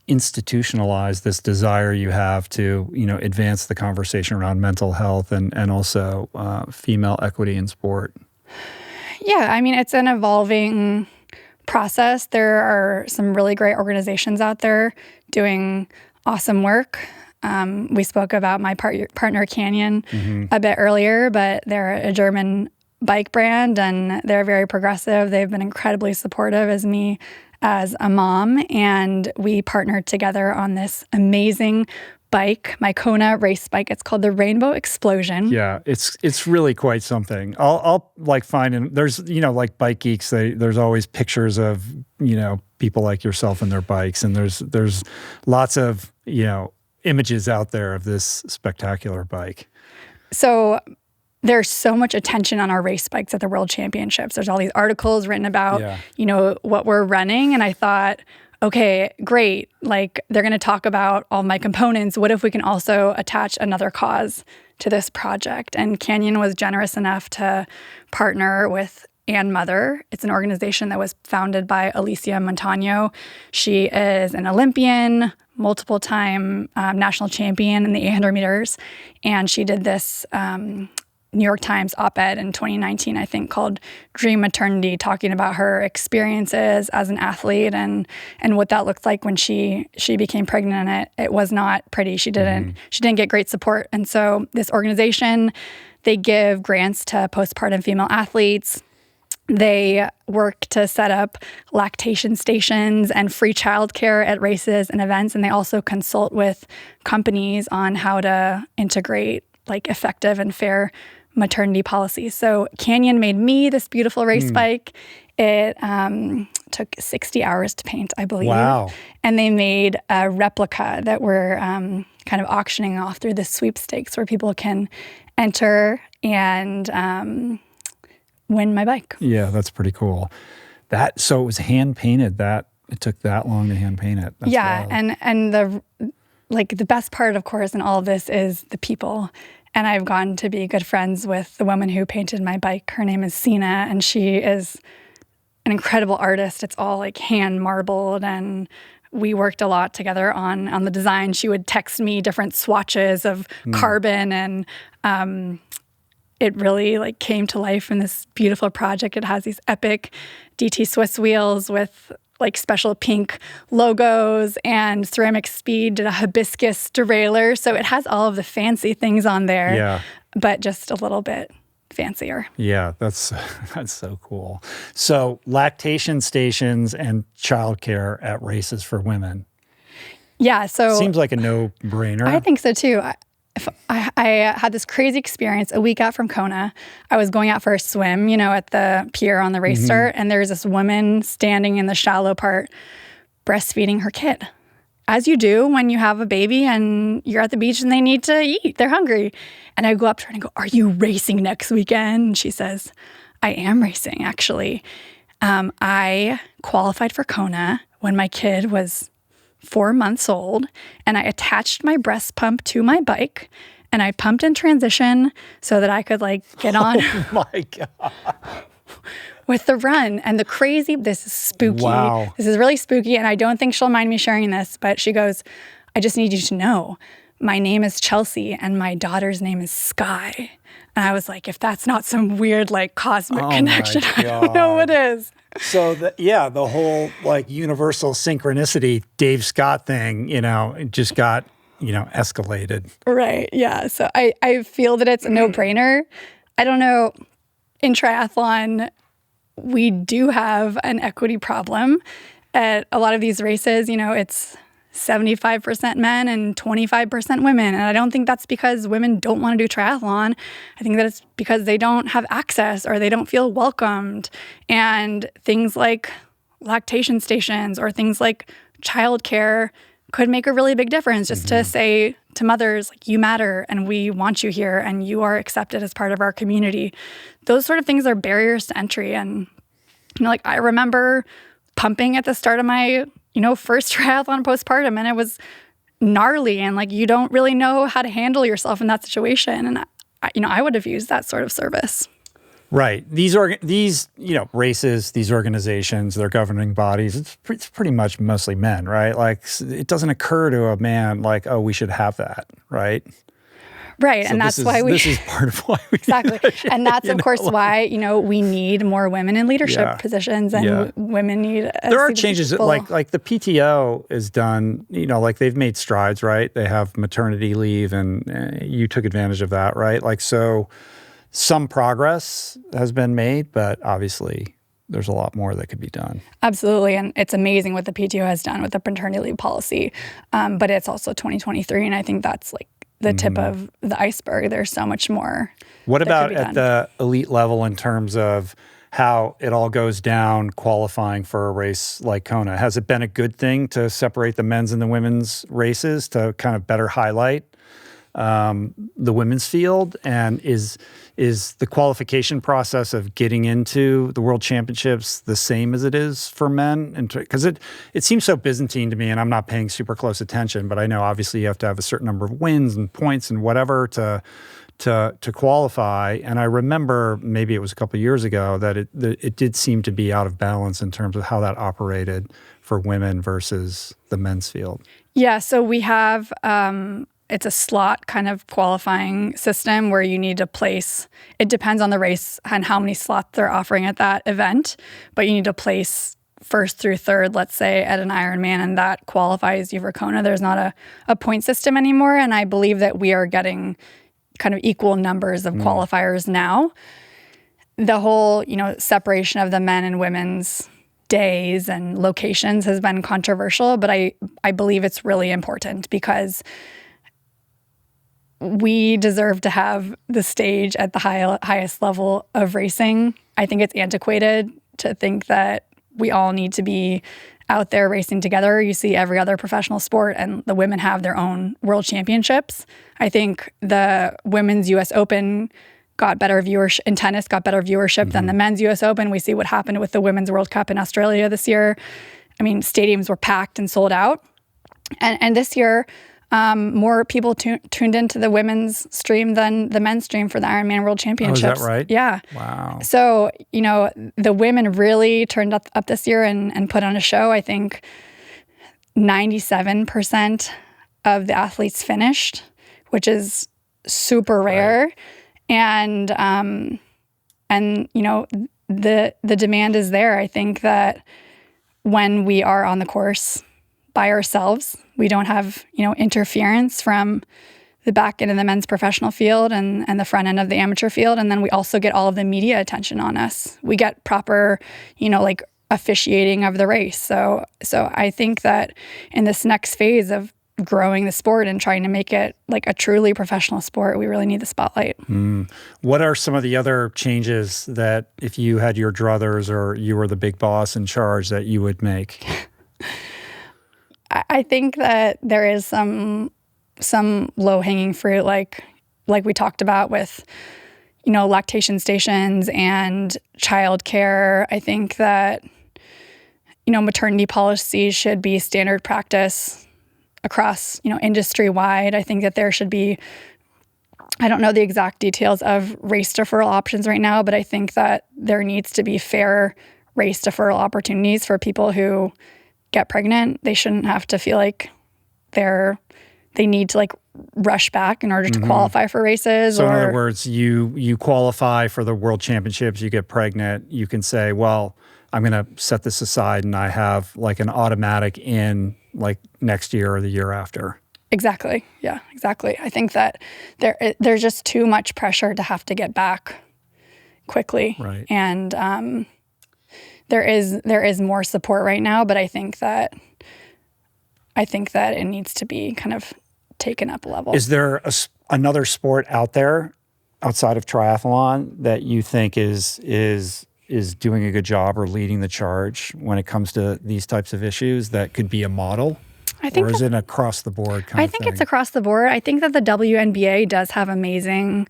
Speaker 3: institutionalize this desire you have to, advance the conversation around mental health and also female equity in sport?
Speaker 1: Yeah, I mean, it's an evolving process. There are some really great organizations out there doing awesome work. We spoke about my partner Canyon a bit earlier, but they're a German bike brand and they're very progressive. They've been incredibly supportive as a mom, and we partnered together on this amazing bike, my Kona race bike. It's called the Rainbow Explosion.
Speaker 3: Yeah, it's really quite something. I'll like find, and there's like Bike Geeks. There's always pictures of people like yourself and their bikes, and there's lots of images out there of this spectacular bike.
Speaker 1: So there's so much attention on our race bikes at the World Championships. There's all these articles written about, what we're running. And I thought, okay, great. Like they're going to talk about all my components. What if we can also attach another cause to this project? And Canyon was generous enough to partner with Mother. It's an organization that was founded by Alicia Montano. She is an Olympian, multiple-time national champion in the 800 meters. And she did this New York Times op-ed in 2019, I think, called Dream Maternity, talking about her experiences as an athlete and what that looked like when she became pregnant. And it was not pretty. She didn't get great support. And so this organization, they give grants to postpartum female athletes. They work to set up lactation stations and free childcare at races and events. And they also consult with companies on how to integrate like effective and fair maternity policies. So Canyon made me this beautiful race bike. It took 60 hours to paint, I believe.
Speaker 3: Wow.
Speaker 1: And they made a replica that we're kind of auctioning off through the sweepstakes where people can enter and win my bike.
Speaker 3: Yeah, that's pretty cool. So it was hand painted. It took that long to hand paint it. That's
Speaker 1: yeah,
Speaker 3: wild.
Speaker 1: and the best part, of course, in all of this is the people. And I've gotten to be good friends with the woman who painted my bike. Her name is Sina, and she is an incredible artist. It's all like hand marbled, and we worked a lot together on the design. She would text me different swatches of carbon, and it really like came to life in this beautiful project. It has these epic DT Swiss wheels with like special pink logos, and Ceramic Speed did a hibiscus derailleur. So it has all of the fancy things on there, but just a little bit fancier.
Speaker 3: Yeah, that's so cool. So lactation stations and childcare at races for women.
Speaker 1: Yeah, so
Speaker 3: Seems like a no-brainer.
Speaker 1: I think so too. I had this crazy experience a week out from Kona. I was going out for a swim, at the pier on the race start, and there's this woman standing in the shallow part breastfeeding her kid. As you do when you have a baby and you're at the beach and they need to eat. They're hungry. And I go up to her and I go, "Are you racing next weekend?" And she says, "I am racing, actually. I qualified for Kona when my kid was 4 months old, and I attached my breast pump to my bike, and I pumped in transition so that I could get on
Speaker 3: Oh my God.
Speaker 1: with the run." And this is spooky.
Speaker 3: Wow.
Speaker 1: This is really spooky, and I don't think she'll mind me sharing this, but she goes, "I just need you to know, my name is Chelsea and my daughter's name is Sky." And I was like, if that's not some weird cosmic connection, I don't know what is.
Speaker 3: So the whole universal synchronicity Dave Scott thing, it just got, escalated.
Speaker 1: Right. Yeah. So I feel that it's a no-brainer. I don't know. In triathlon, we do have an equity problem at a lot of these races. It's 75% men and 25% women. And I don't think that's because women don't want to do triathlon. I think that it's because they don't have access or they don't feel welcomed. And things like lactation stations or things like childcare could make a really big difference, just to say to mothers, you matter and we want you here and you are accepted as part of our community. Those sort of things are barriers to entry. And, I remember pumping at the start of my first triathlon postpartum, and it was gnarly, and you don't really know how to handle yourself in that situation. And I would have used that sort of service.
Speaker 3: Right. These races, these organizations, their governing bodies, it's pretty much mostly men, right? It doesn't occur to a man oh, we should have that, right?
Speaker 1: Right.
Speaker 3: So
Speaker 1: and that's why
Speaker 3: this is part of why we
Speaker 1: exactly. And that's of course why, we need more women in leadership positions, and women need
Speaker 3: there are changes like the PTO is done, they've made strides, right? They have maternity leave, and you took advantage of that, right? So some progress has been made, but obviously there's a lot more that could be done.
Speaker 1: Absolutely. And it's amazing what the PTO has done with the paternity leave policy. But it's also 2023. And I think that's the tip of the iceberg. There's so much more.
Speaker 3: What about at the elite level in terms of how it all goes down qualifying for a race like Kona? Has it been a good thing to separate the men's and the women's races to kind of better highlight the women's field? And is the qualification process of getting into the World Championships the same as it is for men? Because it seems so Byzantine to me, and I'm not paying super close attention, but I know obviously you have to have a certain number of wins and points and whatever to qualify. And I remember maybe it was a couple of years ago that it did seem to be out of balance in terms of how that operated for women versus the men's field.
Speaker 1: Yeah, so we have it's a slot kind of qualifying system where you need to place, it depends on the race and how many slots they're offering at that event, but you need to place first through third, let's say, at an Ironman, and that qualifies you for Kona. There's not a point system anymore, and I believe that we are getting kind of equal numbers of qualifiers now. The whole, separation of the men and women's days and locations has been controversial, but I believe it's really important because we deserve to have the stage at the highest level of racing. I think it's antiquated to think that we all need to be out there racing together. You see every other professional sport, and the women have their own world championships. I think the women's U.S. Open got better viewership, in tennis got better viewership than the men's U.S. Open. We see what happened with the Women's World Cup in Australia this year. I mean, stadiums were packed and sold out. And this year, more people tuned into the women's stream than the men's stream for the Ironman World Championships.
Speaker 3: Oh, is that right?
Speaker 1: Yeah.
Speaker 3: Wow.
Speaker 1: So, the women really turned up this year and put on a show. I think 97% of the athletes finished, which is super rare. Right. And the demand is there. I think that when we are on the course by ourselves, we don't have, interference from the back end of the men's professional field and the front end of the amateur field. And then we also get all of the media attention on us. We get proper, officiating of the race. So I think that in this next phase of growing the sport and trying to make it like a truly professional sport, we really need the spotlight.
Speaker 3: What are some of the other changes that if you had your druthers or you were the big boss in charge that you would make?
Speaker 1: I think that there is some low-hanging fruit, like we talked about with, lactation stations and childcare. I think that, maternity policies should be standard practice across, industry-wide. I think that there should be, I don't know the exact details of race deferral options right now, but I think that there needs to be fair race deferral opportunities for people who get pregnant. They shouldn't have to feel like they need to rush back in order to qualify for races.
Speaker 3: So in other words, you qualify for the World Championships, you get pregnant, you can say, well, I'm going to set this aside and I have an automatic in next year or the year after.
Speaker 1: Exactly. Yeah, exactly. I think that there's just too much pressure to have to get back quickly.
Speaker 3: Right.
Speaker 1: And there is more support right now, but I think that it needs to be kind of taken up a level.
Speaker 3: Is there another sport out there outside of triathlon that you think is doing a good job or leading the charge when it comes to these types of issues that could be a model? Or is it across the board kind of thing?
Speaker 1: I think it's across the board. I think that the WNBA does have amazing,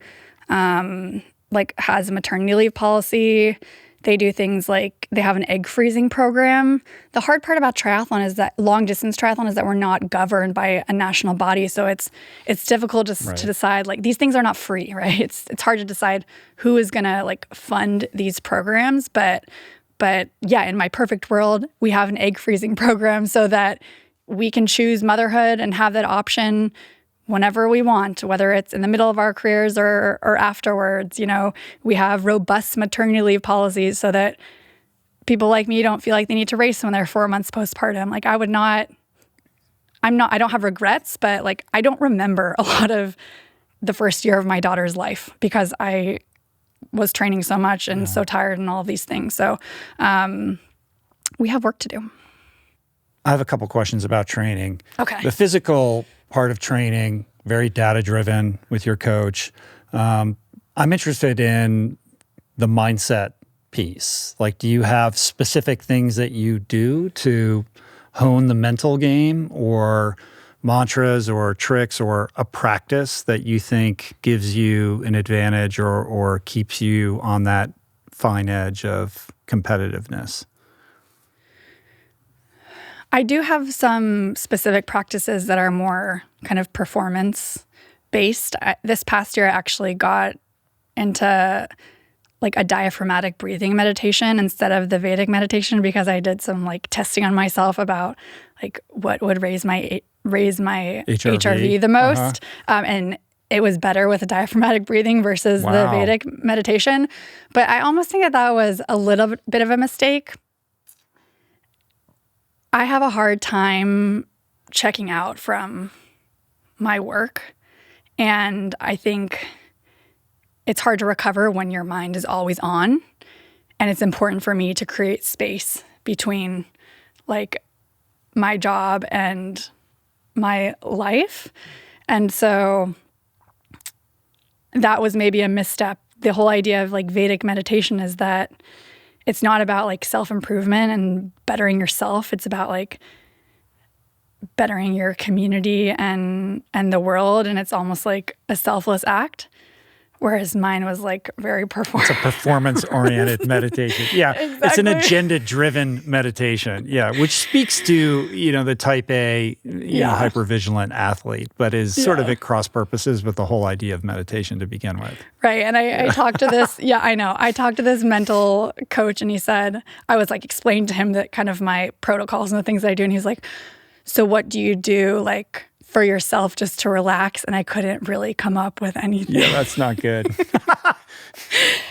Speaker 1: has a maternity leave policy. They do things like they have an egg freezing program. The hard part about triathlon is that long distance triathlon is that we're not governed by a national body. So it's difficult to decide, these things are not free, right? It's hard to decide who is going to fund these programs. But yeah, in my perfect world, we have an egg freezing program so that we can choose motherhood and have that option whenever we want, whether it's in the middle of our careers or afterwards. We have robust maternity leave policies so that people like me don't feel like they need to race when they're 4 months postpartum. I don't have regrets, but I don't remember a lot of the first year of my daughter's life because I was training so much and so tired and all of these things. So we have work to do.
Speaker 3: I have a couple questions about training.
Speaker 1: Okay.
Speaker 3: The physical part of training, very data-driven with your coach. I'm interested in the mindset piece. Do you have specific things that you do to hone the mental game, or mantras or tricks or a practice that you think gives you an advantage or keeps you on that fine edge of competitiveness?
Speaker 1: I do have some specific practices that are more kind of performance-based. This past year, I actually got into a diaphragmatic breathing meditation instead of the Vedic meditation because I did some testing on myself about what would raise my HRV the most. And it was better with the diaphragmatic breathing versus the Vedic meditation. But I almost think that was a little bit of a mistake. I have a hard time checking out from my work, and I think it's hard to recover when your mind is always on, and it's important for me to create space between my job and my life. And so that was maybe a misstep. The whole idea of Vedic meditation is that it's not about like self-improvement and bettering yourself. It's about like bettering your community and the world. And it's almost like a selfless act. Whereas mine was like very
Speaker 3: It's a performance-oriented meditation. Yeah,
Speaker 1: Exactly.
Speaker 3: It's an agenda-driven meditation. Yeah, which speaks to, the type A, hypervigilant athlete, but is sort of at cross purposes with the whole idea of meditation to begin with.
Speaker 1: Right. And I talked to this, I know. I talked to this mental coach and he said, I was like explaining to him that kind of my protocols and the things that I do. And he's like, so what do you do like for yourself just to relax? And I couldn't really come up with anything.
Speaker 3: Yeah, that's not good.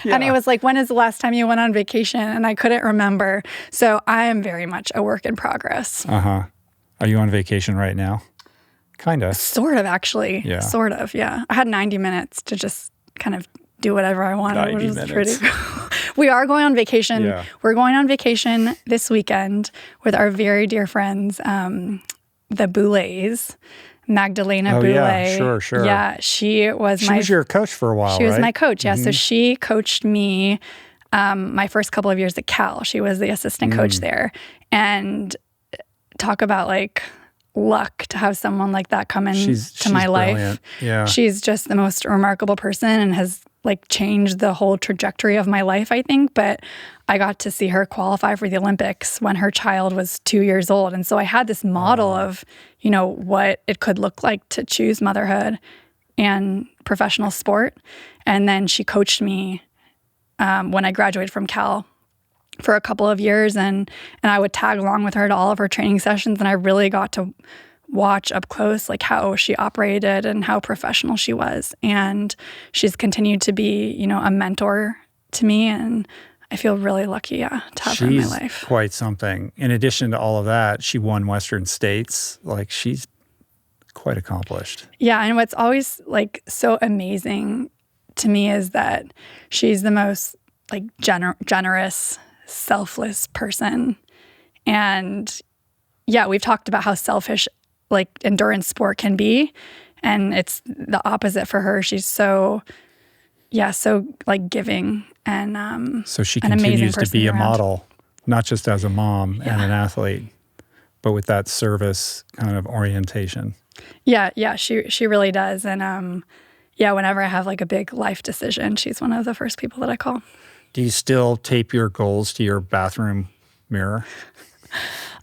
Speaker 1: And he was like, when is the last time you went on vacation? And I couldn't remember. So I am very much a work in progress.
Speaker 3: Uh-huh. Are you on vacation right now? Kind of.
Speaker 1: Sort of, actually.
Speaker 3: Yeah.
Speaker 1: Sort of, yeah. I had 90 minutes to just kind of do whatever I wanted, which is pretty cool. We are going on vacation.
Speaker 3: Yeah.
Speaker 1: We're going on vacation this weekend with our very dear friends, the Boulets. Magdalena Boulay.
Speaker 3: Yeah, sure.
Speaker 1: Yeah, she was
Speaker 3: your coach for a while,
Speaker 1: She was
Speaker 3: right?
Speaker 1: my coach, yeah. So she coached me my first couple of years at Cal. She was the assistant coach there. And talk about like luck to have someone like that come in to my life.
Speaker 3: Brilliant. Yeah.
Speaker 1: She's just the most remarkable person and has like changed the whole trajectory of my life, I think. But I got to see her qualify for the Olympics when her child was 2 years old. And so I had this model of, what it could look like to choose motherhood and professional sport. And then she coached me when I graduated from Cal for a couple of years. And I would tag along with her to all of her training sessions. And I really got to watch up close like how she operated and how professional she was. And she's continued to be, a mentor to me. And I feel really lucky, to have her in my life.
Speaker 3: She's quite something. In addition to all of that, she won Western States. Like, she's quite accomplished.
Speaker 1: Yeah, and what's always like so amazing to me is that she's the most like generous, selfless person. And yeah, we've talked about how selfish like endurance sport can be, and it's the opposite for her. She's so like giving and
Speaker 3: so she
Speaker 1: an amazing
Speaker 3: continues to
Speaker 1: person
Speaker 3: be a
Speaker 1: around.
Speaker 3: model, not just as a mom and an athlete, but with that service kind of orientation.
Speaker 1: Yeah, she really does. And whenever I have like a big life decision, she's one of the first people that I call.
Speaker 3: Do you still tape your goals to your bathroom mirror?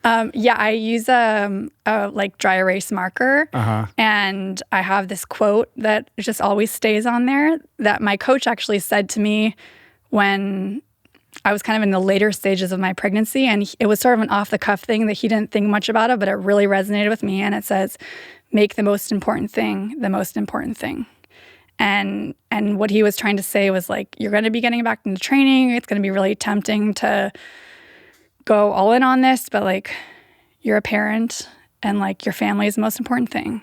Speaker 1: I use a like dry erase marker, and I have this quote that just always stays on there that my coach actually said to me when I was kind of in the later stages of my pregnancy, and it was sort of an off-the-cuff thing that he didn't think much about it, but it really resonated with me, and it says, make the most important thing the most important thing. And what he was trying to say was like, you're going to be getting back into training. It's going to be really tempting to go all in on this, but like you're a parent and like your family is the most important thing.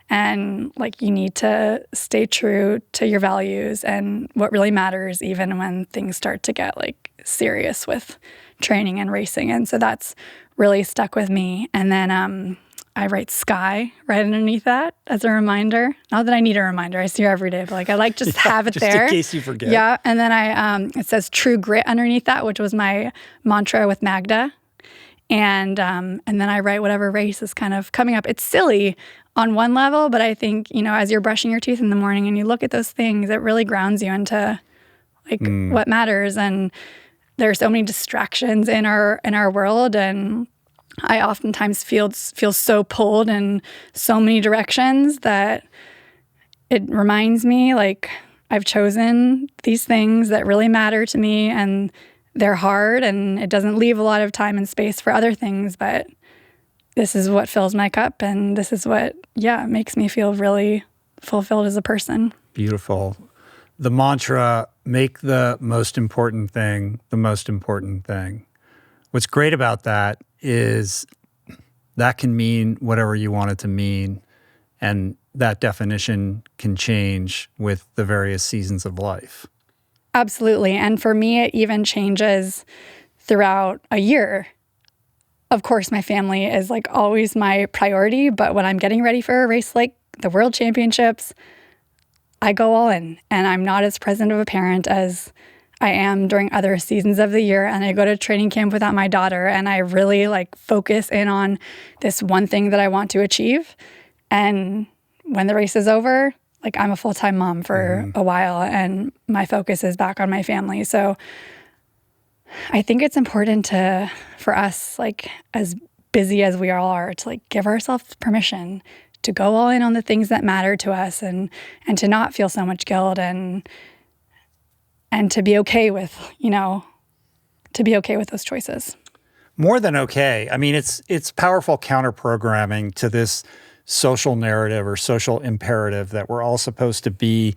Speaker 1: And like you need to stay true to your values and what really matters, even when things start to get like serious with training and racing. And so that's really stuck with me. And then I write Sky right underneath that as a reminder. Not that I need a reminder. I see her every day, but like I like just have it
Speaker 3: just
Speaker 1: there.
Speaker 3: In case you forget.
Speaker 1: Yeah. And then it says True Grit underneath that, which was my mantra with Magda. And then I write whatever race is kind of coming up. It's silly on one level, but I think, as you're brushing your teeth in the morning and you look at those things, it really grounds you into like what matters. And there's so many distractions in our world, and I oftentimes feel so pulled in so many directions that it reminds me like I've chosen these things that really matter to me, and they're hard, and it doesn't leave a lot of time and space for other things, but this is what fills my cup, and this is what, makes me feel really fulfilled as a person.
Speaker 3: Beautiful. The mantra, make the most important thing the most important thing. What's great about that is that can mean whatever you want it to mean, and that definition can change with the various seasons of life.
Speaker 1: Absolutely. And for me, it even changes throughout a year. Of course, my family is like always my priority, but when I'm getting ready for a race like the World Championships, I go all in, and I'm not as present of a parent as I am during other seasons of the year. And I go to training camp without my daughter, and I really like focus in on this one thing that I want to achieve. And when the race is over, like I'm a full-time mom for a while, and my focus is back on my family. So I think it's important for us, like as busy as we all are, to like give ourselves permission to go all in on the things that matter to us, and to not feel so much guilt, and to be okay with, those choices.
Speaker 3: More than okay. I mean, it's powerful counter-programming to this social narrative or social imperative that we're all supposed to be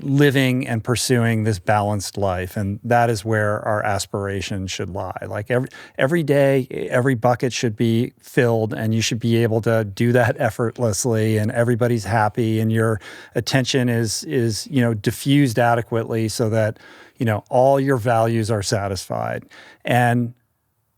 Speaker 3: living and pursuing this balanced life. And that is where our aspiration should lie. Like every day, every bucket should be filled, and you should be able to do that effortlessly, and everybody's happy, and your attention is diffused adequately so that, all your values are satisfied. And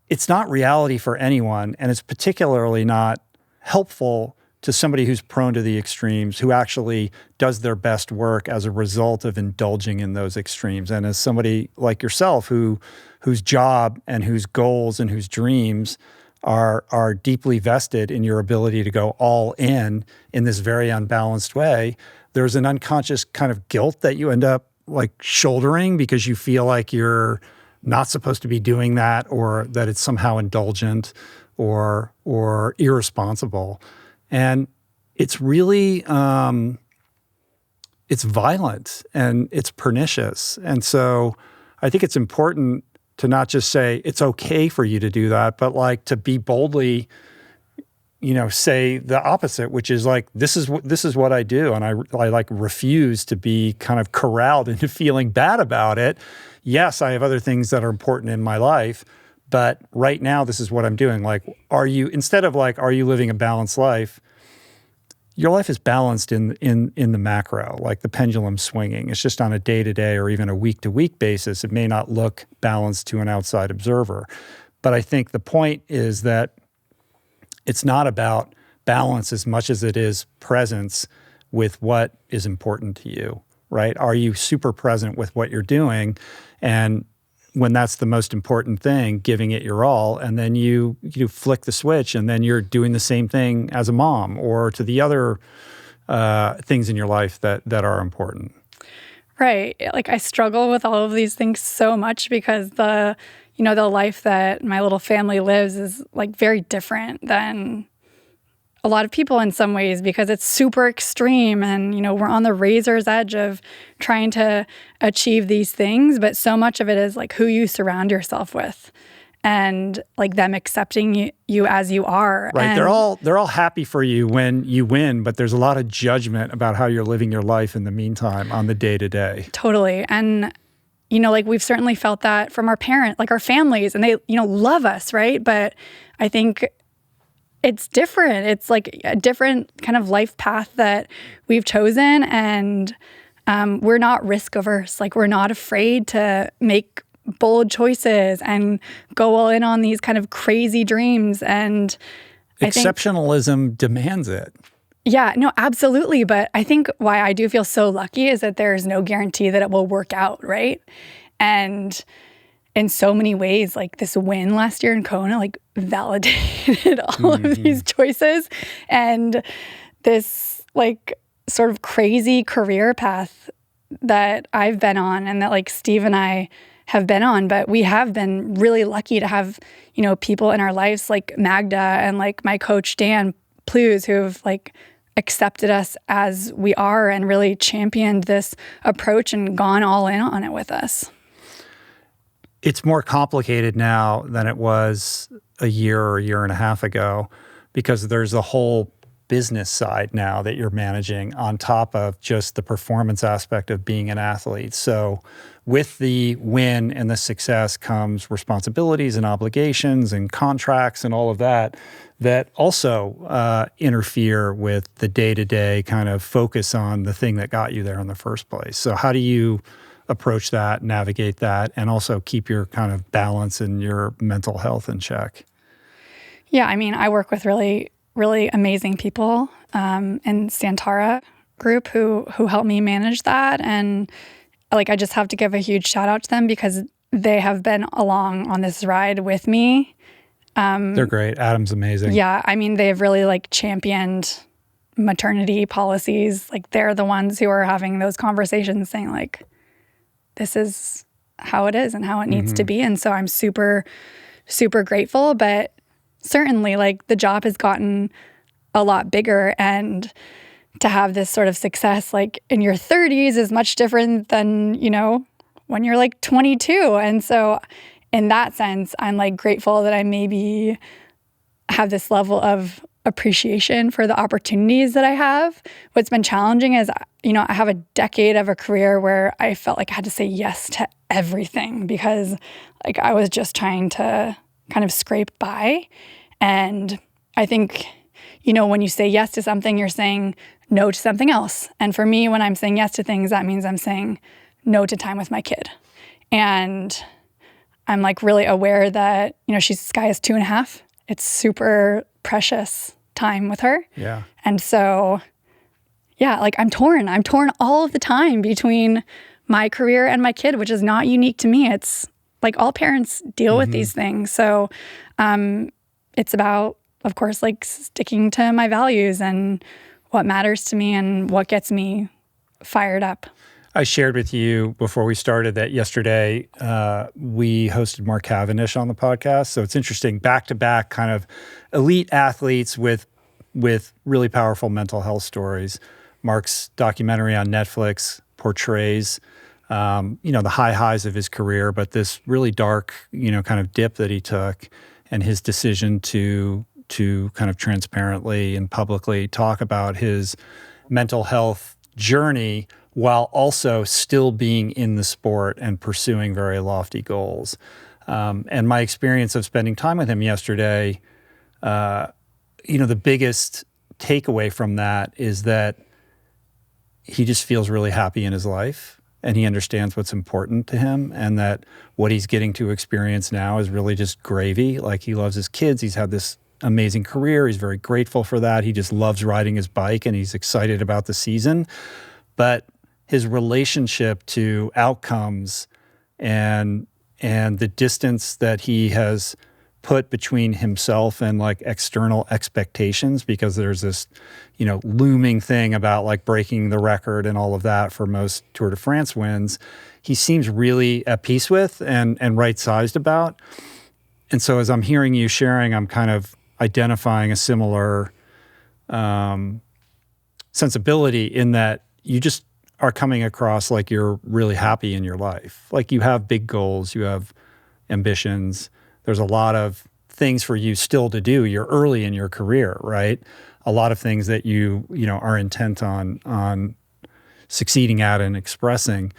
Speaker 3: it's not reality for anyone, and it's particularly not helpful to somebody who's prone to the extremes, who actually does their best work as a result of indulging in those extremes. And as somebody like yourself whose job and whose goals and whose dreams are deeply vested in your ability to go all in this very unbalanced way, there's an unconscious kind of guilt that you end up like shouldering because you feel like you're not supposed to be doing that, or that it's somehow indulgent or irresponsible. And it's really, it's violent and it's pernicious. And so I think it's important to not just say it's okay for you to do that, but like to be boldly, say the opposite, which is like, this is what I do. And I like refuse to be kind of corralled into feeling bad about it. Yes, I have other things that are important in my life, but right now, this is what I'm doing. Like, instead of like, are you living a balanced life? Your life is balanced in the macro, like the pendulum swinging. It's just on a day-to-day or even a week-to-week basis. It may not look balanced to an outside observer. But I think the point is that it's not about balance as much as it is presence with what is important to you, right? Are you super present with what you're doing? And when that's the most important thing, giving it your all, and then you flick the switch, and then you're doing the same thing as a mom or to the other things in your life that are important.
Speaker 1: Right. Like I struggle with all of these things so much because the life that my little family lives is like very different than a lot of people in some ways, because it's super extreme, and we're on the razor's edge of trying to achieve these things, but so much of it is like who you surround yourself with, and like them accepting you as you are.
Speaker 3: Right.
Speaker 1: And
Speaker 3: they're all happy for you when you win, but there's a lot of judgment about how you're living your life in the meantime on the day-to-day.
Speaker 1: Totally. And like we've certainly felt that from our parents, like our families, and they love us, right? But I think it's different. It's like a different kind of life path that we've chosen, and we're not risk averse. Like we're not afraid to make bold choices and go all in on these kind of crazy dreams. And
Speaker 3: exceptionalism demands it.
Speaker 1: Yeah, no, absolutely. But I think why I do feel so lucky is that there's no guarantee that it will work out, right? And in so many ways, like this win last year in Kona, like validated all of these choices, and this like sort of crazy career path that I've been on, and that like Steve and I have been on. But we have been really lucky to have, people in our lives like Magda and like my coach, Dan Plews, who have like accepted us as we are and really championed this approach and gone all in on it with us.
Speaker 3: It's more complicated now than it was a year or a year and a half ago, because there's a whole business side now that you're managing on top of just the performance aspect of being an athlete. So with the win and the success comes responsibilities and obligations and contracts and all of that also interfere with the day-to-day kind of focus on the thing that got you there in the first place. So how do you approach that, navigate that, and also keep your kind of balance and your mental health in check?
Speaker 1: Yeah, I mean, I work with really, really amazing people in Santara group who help me manage that. And like, I just have to give a huge shout out to them because they have been along on this ride with me.
Speaker 3: They're great. Adam's amazing.
Speaker 1: Yeah. I mean, they've really like championed maternity policies. Like, they're the ones who are having those conversations saying like, this is how it is and how it needs to be. And so I'm super, super grateful. But certainly, like, the job has gotten a lot bigger, and to have this sort of success like in your 30s is much different than, you know, when you're like 22. And so in that sense, I'm like grateful that I maybe have this level of appreciation for the opportunities that I have. What's been challenging is, you know, I have a decade of a career where I felt like I had to say yes to everything because like I was just trying to kind of scrape by. And I think, you know, when you say yes to something, you're saying no to something else. And for me, when I'm saying yes to things, that means I'm saying no to time with my kid. And I'm like really aware that, you know, Sky is 2.5. It's super precious time with her.
Speaker 3: Yeah.
Speaker 1: And so, yeah, like I'm torn all of the time between my career and my kid, which is not unique to me. It's like all parents deal with these things. So it's about, of course, like sticking to my values and what matters to me and what gets me fired up.
Speaker 3: I shared with you before we started that yesterday we hosted Mark Cavendish on the podcast. So it's interesting, back-to-back kind of elite athletes with really powerful mental health stories. Mark's documentary on Netflix portrays, you know, the highs of his career, but this really dark, you know, kind of dip that he took, and his decision to kind of transparently and publicly talk about his mental health journey while also still being in the sport and pursuing very lofty goals. And my experience of spending time with him yesterday, you know, the biggest takeaway from that is that he just feels really happy in his life, and he understands what's important to him, and that what he's getting to experience now is really just gravy. Like, he loves his kids. He's had this amazing career. He's very grateful for that. He just loves riding his bike, and he's excited about the season. But his relationship to outcomes and the distance that he has put between himself and like external expectations, because there's this, you know, looming thing about like breaking the record and all of that for most Tour de France wins, he seems really at peace with and right-sized about. And so as I'm hearing you sharing, I'm kind of identifying a similar sensibility in that you just are coming across like you're really happy in your life. Like, you have big goals, you have ambitions. There's a lot of things for you still to do. You're early in your career, right? A lot of things that you know, are intent on succeeding at and expressing.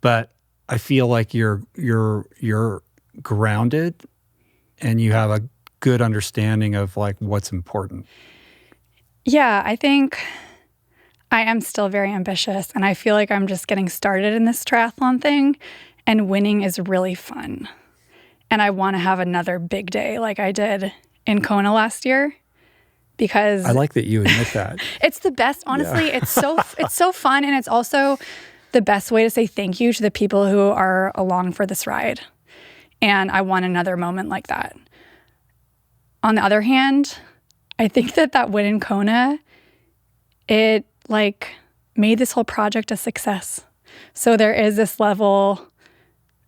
Speaker 3: But I feel like you're grounded, and you have a good understanding of like what's important.
Speaker 1: Yeah, I think I am still very ambitious, and I feel like I'm just getting started in this triathlon thing, and winning is really fun. And I want to have another big day like I did in Kona last year, because
Speaker 3: I like that you admit that.
Speaker 1: It's the best, honestly. Yeah. It's so fun, and it's also the best way to say thank you to the people who are along for this ride. And I want another moment like that. On the other hand, I think that win in Kona, it like made this whole project a success. So there is this level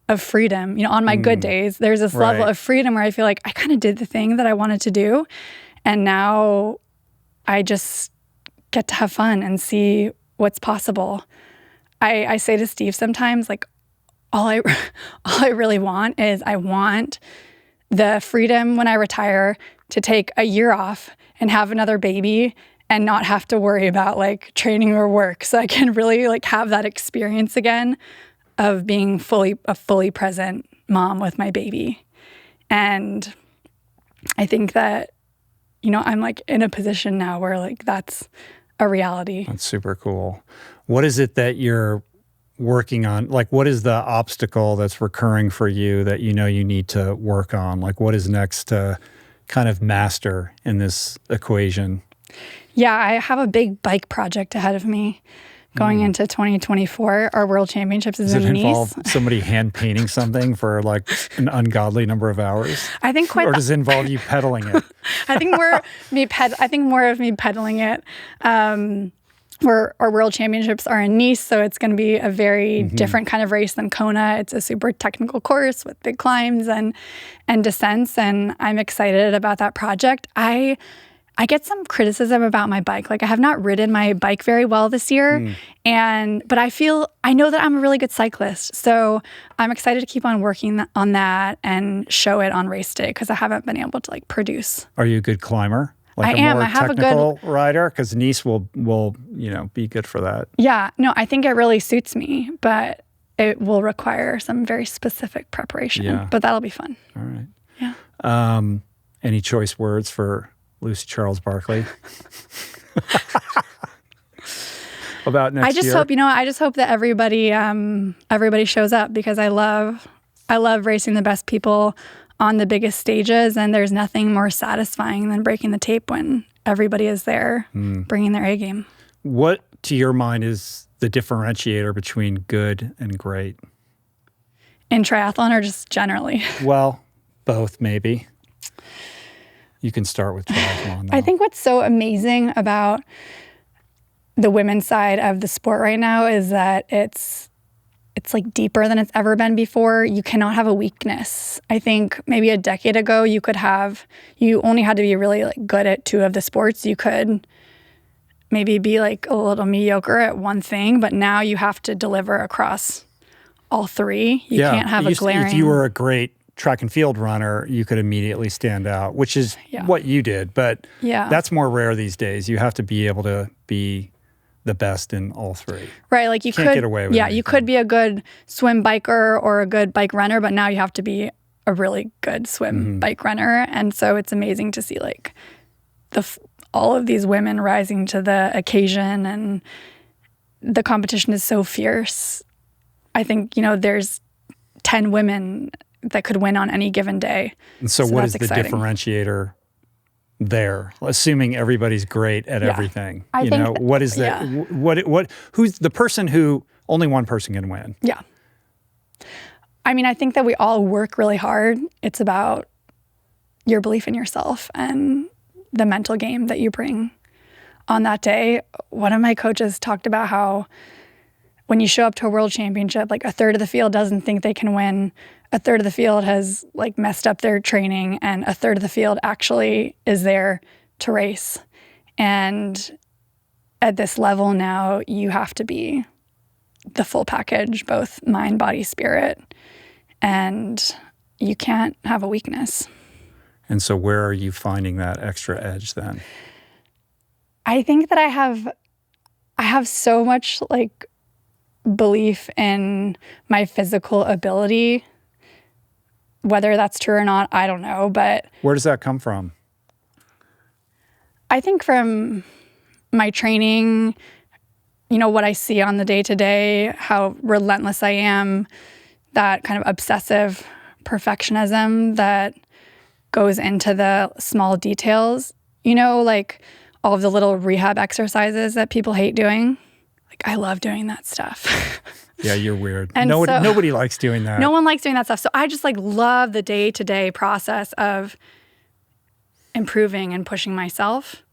Speaker 1: of freedom, you know, on my good days, there's this level of freedom where I feel like I kind of did the thing that I wanted to do. And now I just get to have fun and see what's possible. I say to Steve sometimes, like, all I really want is I want the freedom when I retire to take a year off and have another baby and not have to worry about like training or work. So I can really like have that experience again of being a fully present mom with my baby. And I think that, you know, I'm like in a position now where like that's a reality.
Speaker 3: That's super cool. What is it that you're working on? Like, what is the obstacle that's recurring for you that you know you need to work on? Like, what is next to kind of master in this equation?
Speaker 1: Yeah, I have a big bike project ahead of me. going into 2024. Our World Championships is
Speaker 3: Does it
Speaker 1: in Nice.
Speaker 3: involve somebody hand painting something for like an ungodly number of hours?
Speaker 1: I think
Speaker 3: Or does it involve you pedaling it?
Speaker 1: I think more of me pedaling it. Where our World Championships are in Nice, so it's going to be a very different kind of race than Kona. It's a super technical course with big climbs and descents, and I'm excited about that project. I get some criticism about my bike. Like, I have not ridden my bike very well this year, but I know that I'm a really good cyclist. So I'm excited to keep on working on that and show it on race day because I haven't been able to like produce.
Speaker 3: Are you a good climber? Like
Speaker 1: I am.
Speaker 3: More
Speaker 1: I have
Speaker 3: technical rider? Because Nice will be good for that.
Speaker 1: Yeah, no, I think it really suits me, but it will require some very specific preparation.
Speaker 3: Yeah.
Speaker 1: But that'll be fun.
Speaker 3: All right.
Speaker 1: Yeah.
Speaker 3: Any choice words for Lucy Charles Barkley? About next year?
Speaker 1: I just hope that everybody shows up because I love racing the best people on the biggest stages, and there's nothing more satisfying than breaking the tape when everybody is there bringing their A game.
Speaker 3: What, to your mind, is the differentiator between good and great?
Speaker 1: In triathlon or just generally?
Speaker 3: Well, both maybe. You can start with triathlon, though.
Speaker 1: I think what's so amazing about the women's side of the sport right now is that it's like deeper than it's ever been before. You cannot have a weakness. I think maybe a decade ago you only had to be really like good at two of the sports. You could maybe be like a little mediocre at one thing, but now you have to deliver across all three. You can't have a glaring...
Speaker 3: If you were a great track and field runner, you could immediately stand out, which is what you did. But that's more rare these days. You have to be able to be the best in all three.
Speaker 1: Right, like you
Speaker 3: can't get away with anything.
Speaker 1: You could be a good swim biker or a good bike runner, but now you have to be a really good swim bike runner. And so it's amazing to see like all of these women rising to the occasion, and the competition is so fierce. I think, there's 10 women that could win on any given day.
Speaker 3: And so what is the
Speaker 1: exciting.
Speaker 3: Differentiator there? Assuming everybody's great at everything.
Speaker 1: I think
Speaker 3: what is that? Who's the person who only one person can win?
Speaker 1: Yeah. I mean, I think that we all work really hard. It's about your belief in yourself and the mental game that you bring on that day. One of my coaches talked about how when you show up to a world championship, like a third of the field doesn't think they can win. A third of the field has like messed up their training, and a third of the field actually is there to race. And at this level now, you have to be the full package, both mind, body, spirit, and you can't have a weakness.
Speaker 3: And so where are you finding that extra edge then?
Speaker 1: I think that I have so much like belief in my physical ability. Whether that's true or not, I don't know. But
Speaker 3: where does that come from?
Speaker 1: I think from my training, what I see on the day-to-day, how relentless I am, that kind of obsessive perfectionism that goes into the small details. Like all of the little rehab exercises that people hate doing. Like, I love doing that stuff.
Speaker 3: Yeah, you're weird. And nobody likes doing that.
Speaker 1: No one likes doing that stuff. So I just like love the day-to-day process of improving and pushing myself.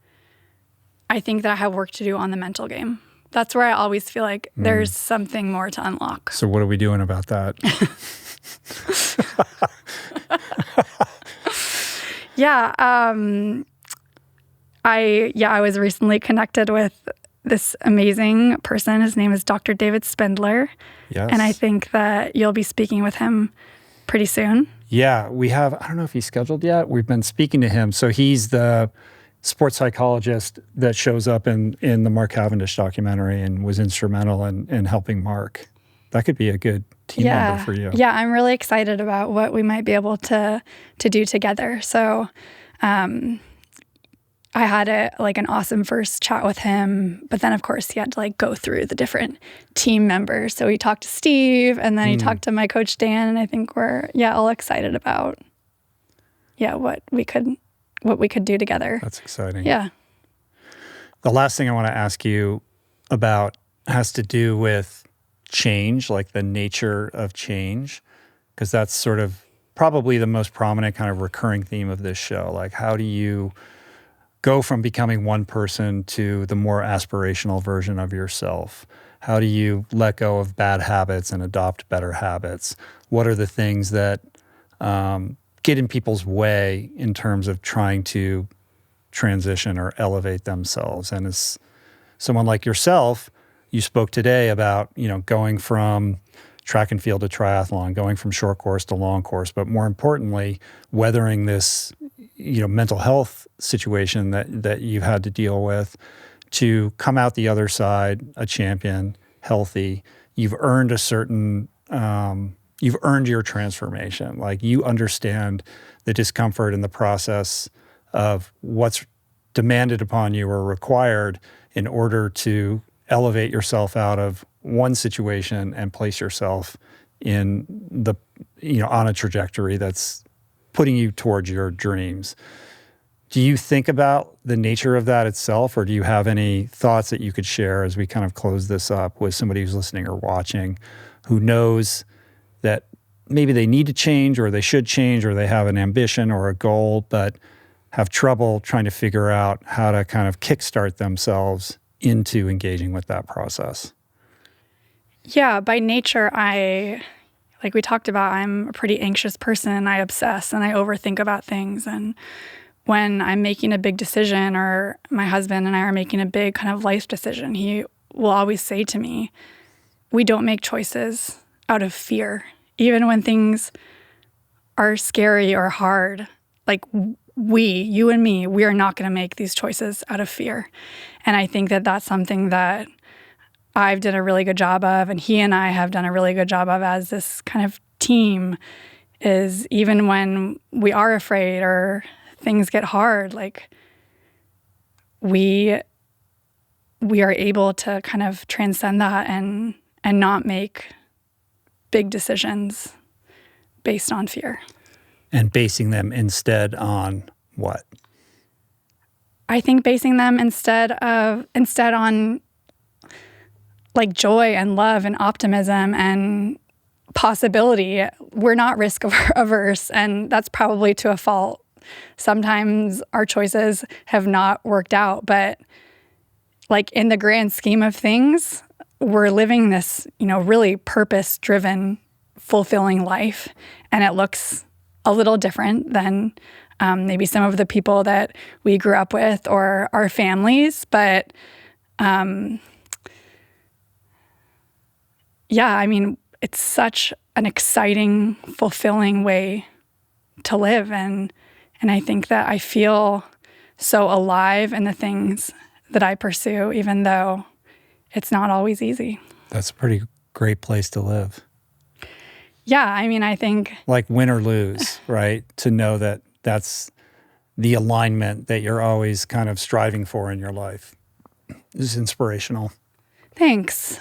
Speaker 1: I think that I have work to do on the mental game. That's where I always feel like there's something more to unlock.
Speaker 3: So what are we doing about that?
Speaker 1: I was recently connected with this amazing person. His name is Dr. David Spindler.
Speaker 3: Yes.
Speaker 1: And I think that you'll be speaking with him pretty soon.
Speaker 3: Yeah, we have. I don't know if he's scheduled yet. We've been speaking to him. So he's the sports psychologist that shows up in the Mark Cavendish documentary and was instrumental in helping Mark. That could be a good team member for you.
Speaker 1: Yeah, I'm really excited about what we might be able to do together. So I had an awesome first chat with him, but then of course he had to like go through the different team members. So he talked to Steve, and then he talked to my coach Dan, and I think we're all excited about what we could do together.
Speaker 3: That's exciting.
Speaker 1: Yeah.
Speaker 3: The last thing I want to ask you about has to do with change, like the nature of change, because that's sort of probably the most prominent kind of recurring theme of this show. Like, how do you go from becoming one person to the more aspirational version of yourself? How do you let go of bad habits and adopt better habits? What are the things that get in people's way in terms of trying to transition or elevate themselves? And as someone like yourself, you spoke today about, going from track and field to triathlon, going from short course to long course, but more importantly, weathering this, mental health situation that you've had to deal with to come out the other side a champion, healthy. You've earned you've earned your transformation. Like, you understand the discomfort and the process of what's demanded upon you or required in order to elevate yourself out of one situation and place yourself in on a trajectory that's putting you towards your dreams. Do you think about the nature of that itself, or do you have any thoughts that you could share as we kind of close this up with somebody who's listening or watching who knows that maybe they need to change or they should change or they have an ambition or a goal, but have trouble trying to figure out how to kind of kickstart themselves into engaging with that process?
Speaker 1: Yeah, by nature, like we talked about, I'm a pretty anxious person. I obsess and I overthink about things. And when I'm making a big decision, or my husband and I are making a big kind of life decision, he will always say to me, we don't make choices out of fear. Even when things are scary or hard, like you and me, we are not going to make these choices out of fear. And I think that that's something that I've done a really good job of, and he and I have done a really good job of as this kind of team, is even when we are afraid or things get hard, like we are able to kind of transcend that and not make big decisions based on fear.
Speaker 3: And basing them instead on what?
Speaker 1: I think basing them instead on like joy and love and optimism and possibility. We're not risk averse, and that's probably to a fault. Sometimes our choices have not worked out, but like in the grand scheme of things, we're living this, really purpose-driven, fulfilling life, and it looks a little different than maybe some of the people that we grew up with or our families, but yeah, I mean, it's such an exciting, fulfilling way to live. And I think that I feel so alive in the things that I pursue, even though it's not always easy.
Speaker 3: That's a pretty great place to live.
Speaker 1: Yeah, I mean, I think...
Speaker 3: like win or lose, right? To know that that's the alignment that you're always kind of striving for in your life is inspirational.
Speaker 1: Thanks.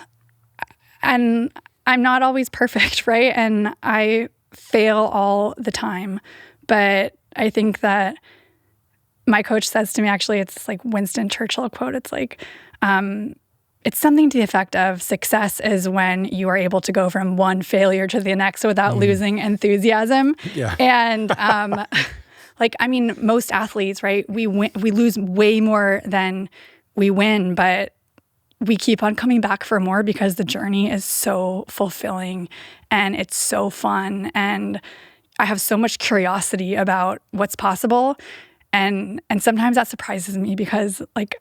Speaker 1: And I'm not always perfect, right? And I fail all the time. But I think that my coach says to me, actually, it's like Winston Churchill quote. It's like, it's something to the effect of success is when you are able to go from one failure to the next without losing enthusiasm.
Speaker 3: Yeah.
Speaker 1: And most athletes, right? We lose way more than we win, but we keep on coming back for more because the journey is so fulfilling and it's so fun. And I have so much curiosity about what's possible. And sometimes that surprises me because like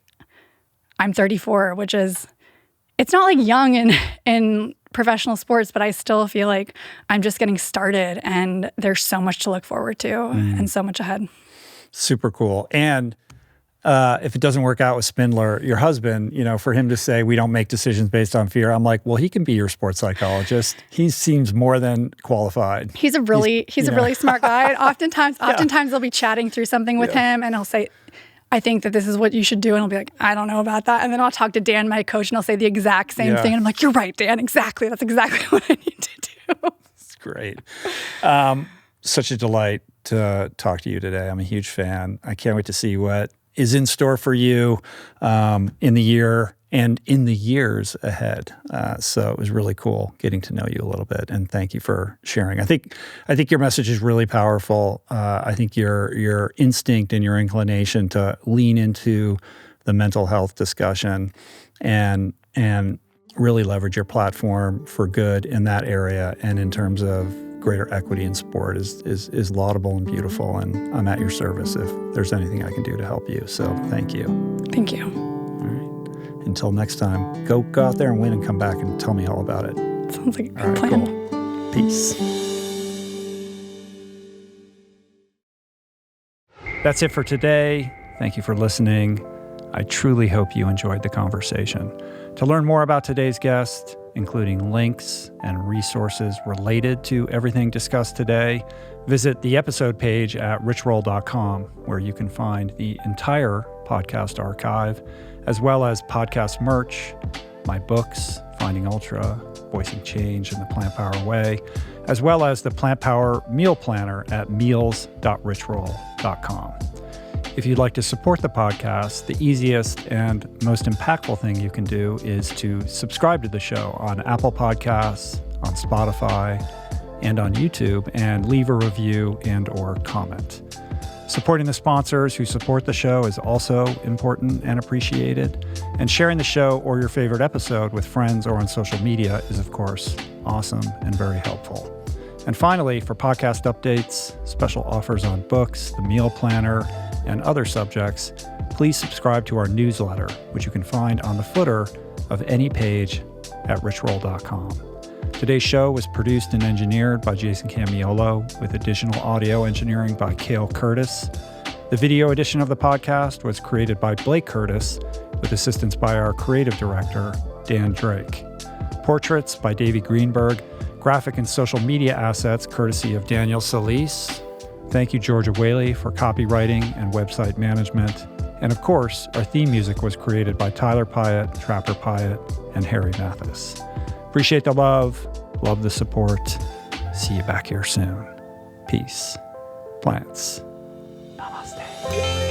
Speaker 1: I'm 34, which is, it's not like young in professional sports, but I still feel like I'm just getting started and there's so much to look forward to and so much ahead. Super
Speaker 3: cool. And if it doesn't work out with Spindler, your husband, for him to say we don't make decisions based on fear, I'm like, well, he can be your sports psychologist. He seems more than qualified. He's a really smart guy. Oftentimes I'll be chatting through something with him and he'll say, I think that this is what you should do. And I'll be like, I don't know about that. And then I'll talk to Dan, my coach, and I'll say the exact same thing. And I'm like, you're right, Dan. Exactly. That's exactly what I need to do. It's great. Such a delight to talk to you today. I'm a huge fan. I can't wait to see what is in store for you in the year and in the years ahead. So it was really cool getting to know you a little bit, and thank you for sharing. I think your message is really powerful. I think your instinct and your inclination to lean into the mental health discussion and really leverage your platform for good in that area and in terms of greater equity in sport is laudable and beautiful, and I'm at your service if there's anything I can do to help you. So thank you.
Speaker 1: Thank you.
Speaker 3: All right. Until next time, go out there and win and come back and tell me all about it.
Speaker 1: Sounds like a
Speaker 3: All
Speaker 1: good
Speaker 3: right,
Speaker 1: plan.
Speaker 3: cool. Peace. That's it for today. Thank you for listening. I truly hope you enjoyed the conversation. To learn more about today's guest, including links and resources related to everything discussed today, visit the episode page at richroll.com, where you can find the entire podcast archive, as well as podcast merch, my books, Finding Ultra, Voicing Change in the Plant Power Way, as well as the Plant Power Meal Planner at meals.richroll.com. If you'd like to support the podcast, the easiest and most impactful thing you can do is to subscribe to the show on Apple Podcasts, on Spotify, and on YouTube, and leave a review and or comment. Supporting the sponsors who support the show is also important and appreciated. And sharing the show or your favorite episode with friends or on social media is, of course, awesome and very helpful. And finally, for podcast updates, special offers on books, the meal planner, and other subjects, please subscribe to our newsletter, which you can find on the footer of any page at richroll.com. Today's show was produced and engineered by Jason Camiolo, with additional audio engineering by Cale Curtis. The video edition of the podcast was created by Blake Curtis, with assistance by our creative director, Dan Drake. Portraits by Davey Greenberg, graphic and social media assets courtesy of Daniel Solis. Thank you, Georgia Whaley, for copywriting and website management. And of course, our theme music was created by Tyler Pyatt, Trapper Pyatt, and Harry Mathis. Appreciate the love the support. See you back here soon. Peace. Plants. Namaste.